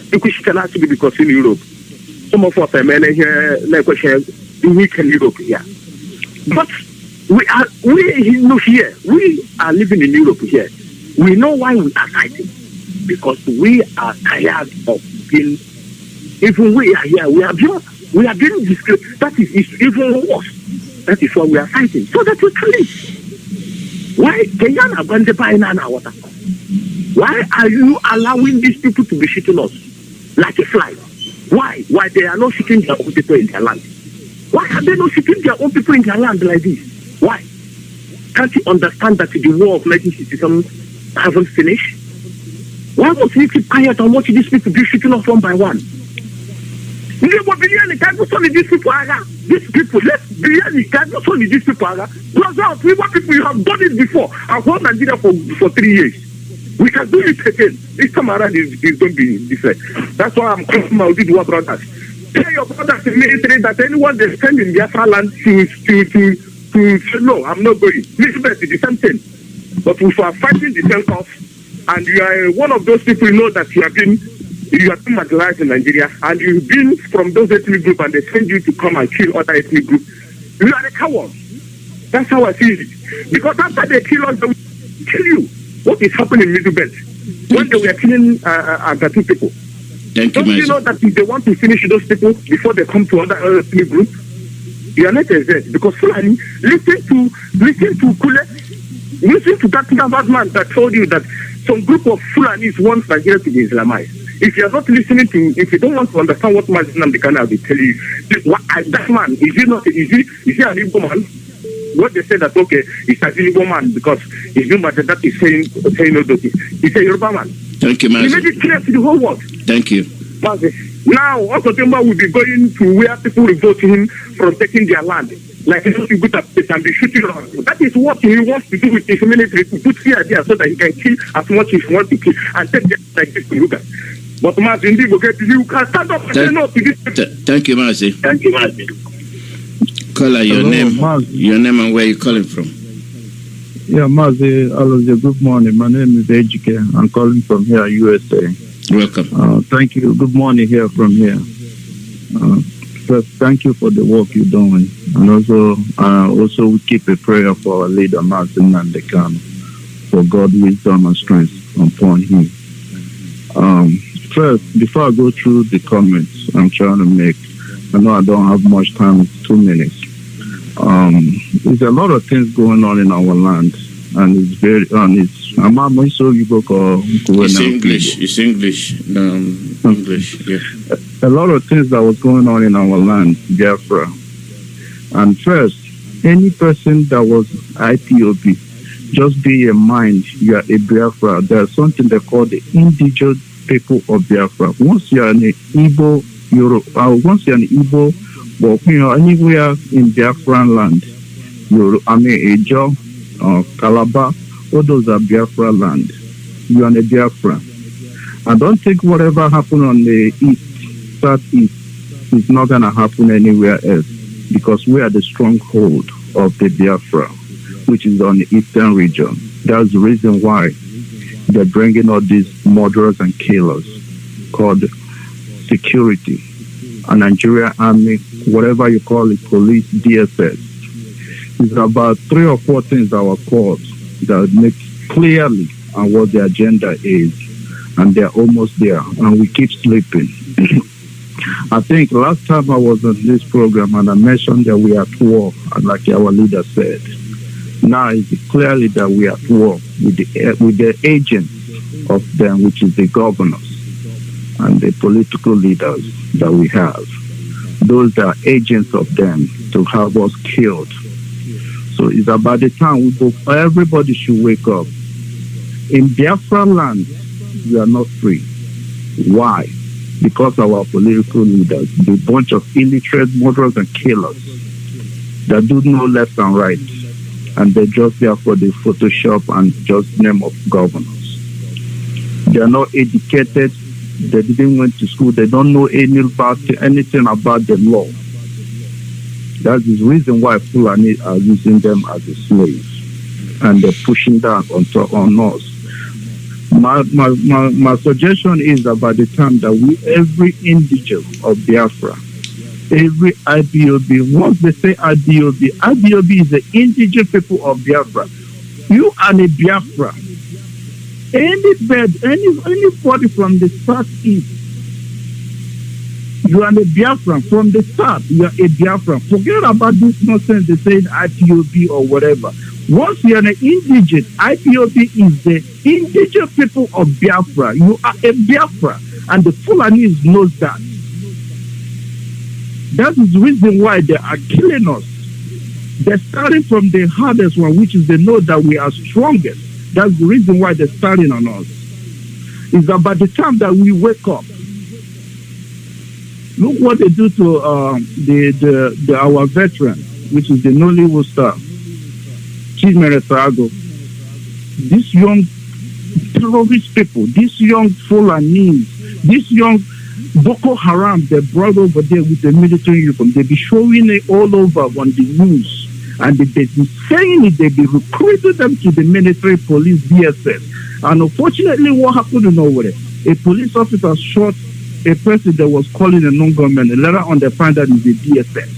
Because it can actually be because in Europe, some of us are men here, like we can Europe here. But we are living in Europe here. We know why we are fighting. Because we are tired of being, even we are here, we are being discriminated. That is even worse. That is why we are fighting. So that we can live. Why are you allowing these people to be shooting us like a fly? Why? Why they are not shooting their own people in their land? Why are they not shooting their own people in their land like this? Why? Can't you understand that the war of 1967 hasn't finished? Why must we keep quiet and watch these people be shooting us one by one? These people, let's be these people. Plus, we want people, you have done it before. I've held Nigeria for 3 years. We can do it again. This time around is going to be different. That's why I'm calling my Odidua brothers. Tell your brothers in the military that anyone they send in Biafra land to say, no, I'm not going. Elizabeth is the same thing. But we are fighting the same cause. And you are one of those people who know that you have been marginalized in Nigeria, and you've been from those ethnic groups, and they send you to come and kill other ethnic groups. You are a coward. That's how I see it. Because after they kill us, they will kill you. What is happening in Middle Belt? When they were killing Agatu people. Don't you know that if they want to finish those people before they come to other ethnic groups, you are not exempt. Because Fulani, listen to Kule, listen to that bad man that told you that some group of Fulanis wants Nigeria to be Islamized. If you are not listening to, if you don't want to understand what Mazi Nnamdi Kanu will tell you, that man, is he an Igbo man? What they say that, okay, he's an Igbo man because he's no matter that he's saying no dirty. He's a Yoruba man. Thank you, Mazi. He made it clear to the whole world. Thank you. Mazi. Now, Okotemba will be going to where people revolt him from taking their land. Like he wants to go to place and be shooting around. That is what he wants to do with his military, to put fear there so that he can kill as much as he wants to kill and take them like this to look at. But Mazi, you can stand up and say no to this. Thank you, Mazi. Thank you, Mazi. Caller, your name and where you calling from? Yeah, Mazi ALOZIE, good morning. My name is Ejike. I'm calling from here, USA. Welcome. Thank you. Good morning here from here. First, thank you for the work you're doing. And also we keep a prayer for our leader, Mazi Nnamdi Kanu, for God wisdom and strength upon him. First, before I go through the comments I'm trying to make, I know I don't have much time, it's 2 minutes. There's a lot of things going on in our land, and it's very, it's English. English, yeah. A lot of things that was going on in our land, Biafra. And first, any person that was IPOB, just be in mind you are a Biafra. There's something they call the indigenous people of Biafra. Once you are an Igbo, once you're an Igbo, but anywhere in Biafran land, Ejo, Calabar, all those are Biafra land. You are a Biafra. I don't think whatever happened on the east, southeast, is not going to happen anywhere else, because we are the stronghold of the Biafra, which is on the eastern region. That's the reason why they're bringing all these murderers and killers called security, a Nigerian army, whatever you call it, police, DSS. It's about 3 or 4 things that were called that make clearly on what the agenda is, and they're almost there, and we keep sleeping. I think last time I was on this program and I mentioned that we are at war, and like our leader said, now it's clearly that we are at war with the agents of them, which is the governors and the political leaders that we have. Those are agents of them to have us killed. So it's about the time everybody should wake up. In Biafra land, we are not free. Why? Because our political leaders, the bunch of illiterate murderers and killers that do no left and right, and they're just there for the Photoshop and just name of governors. They are not educated They didn't went to school. They don't know anything about the law. That is the reason why Fulani are using them as a slaves, and they're pushing that on us. My suggestion is that by the time that every indigent of Biafra, every IPOB, once they say IPOB is the indigent people of Biafra. You are a Biafra. Anybody from the southeast, you are a Biafran. From the start, you are a Biafran. Forget about this nonsense they say IPOB or whatever. Once you are an indigent, IPOB is the indigent people of Biafra. You are a Biafra, and the Fulanis knows that. That is the reason why they are killing us. They're starting from the hardest one, which is they know that we are strongest. That's the reason why they're starting on us. It's that by the time that we wake up, look what they do to our veteran, which is the Nollywood star, Chimere. These young terrorist people, these young Fulanis, these young Boko Haram, they brought over there with the military uniform. They be showing it all over on the news. And they be saying it, they be recruiting them to the military, police, DSS. And unfortunately, what happened in Norway? A police officer shot a person that was calling a non-government. And later on, they find that it's a DSS.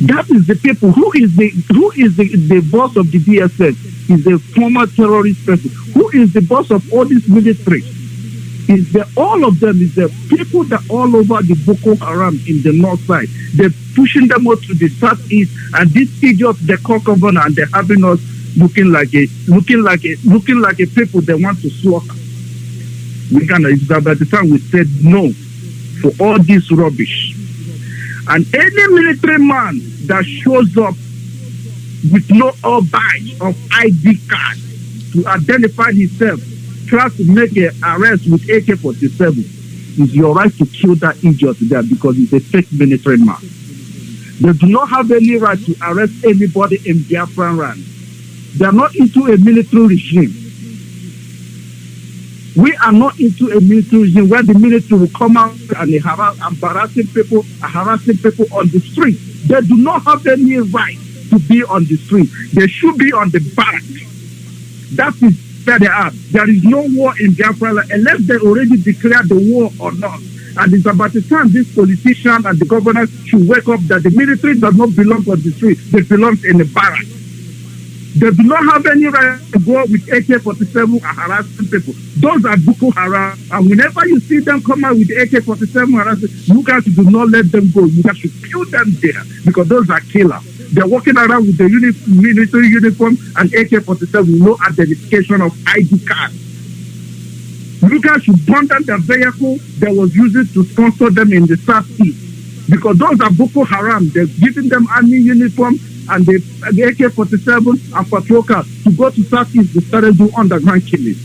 That is the people. Who is the boss of the DSS? Is a former terrorist person. Who is the boss of all these military? All of them is the people that all over the Boko Haram in the north side. They're pushing them out to the southeast, and these idiots they call governor, and they're having us looking like a people they want to slaughter. It's about the time we said no for all this rubbish. And any military man that shows up with no badge of ID card to identify himself, tries to make an arrest with AK-47, it's your right to kill that idiot there because he's a fake military man. They do not have any right to arrest anybody in Biafran land. They are not into a military regime. We are not into a military regime where the military will come out and harassing people on the street. They do not have any right to be on the street. They should be on the barracks. That is where they are. There is no war in Biafra unless they already declared the war or not. And it's about the time this politician and the governor should wake up that the military does not belong on the street. They belong in the barracks. They do not have any right to go with AK-47 and harassing people. Those are Boko Haram. And whenever you see them come out with AK-47 harassing, you guys do not let them go. You guys should kill them there because those are killers. They're walking around with the military uniform and AK-47 with no identification of ID card. You guys should burn down the vehicle that was used to sponsor them in the southeast. Because those are Boko Haram. They're giving them army uniform and the AK-47 and patrol cars to go to southeast to start doing underground killings.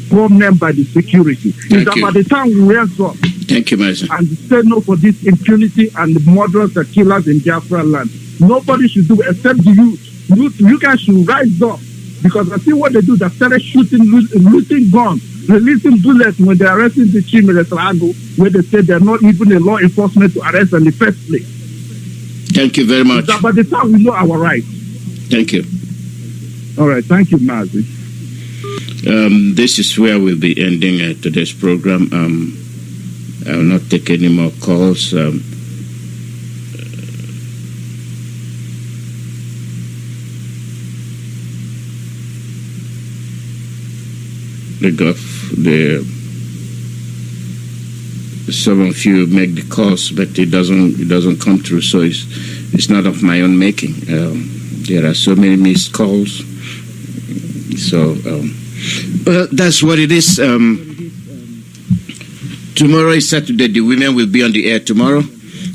Brought them by the security. It's about the time we raise up. Thank you, Mazi. And say no for this impunity and the murderers and killers in Biafra land. Nobody should do it except the youth. You guys should rise up because I see what they do. They started shooting, looting guns, releasing bullets when they're arresting the Chimere where they said they're not even a law enforcement to arrest in the first place. Thank you very much. By the time we know our rights. Thank you. All right. Thank you, Mazi. This is where we'll be ending today's program. I will not take any more calls. Some of you make the calls, but it doesn't come through. So it's not of my own making. There are so many missed calls. So that's what it is. Tomorrow is Saturday. The women will be on the air tomorrow.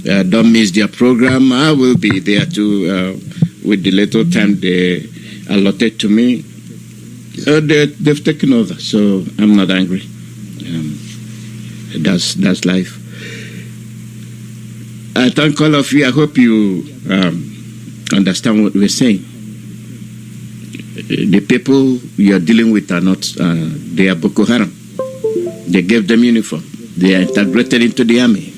Don't miss their program. I will be there too with the little time they allotted to me. They've taken over, so I'm not angry. That's life. I thank all of you. I hope you understand what we're saying. The people you are dealing with are not, they are Boko Haram. They gave them uniform. They are integrated into the army.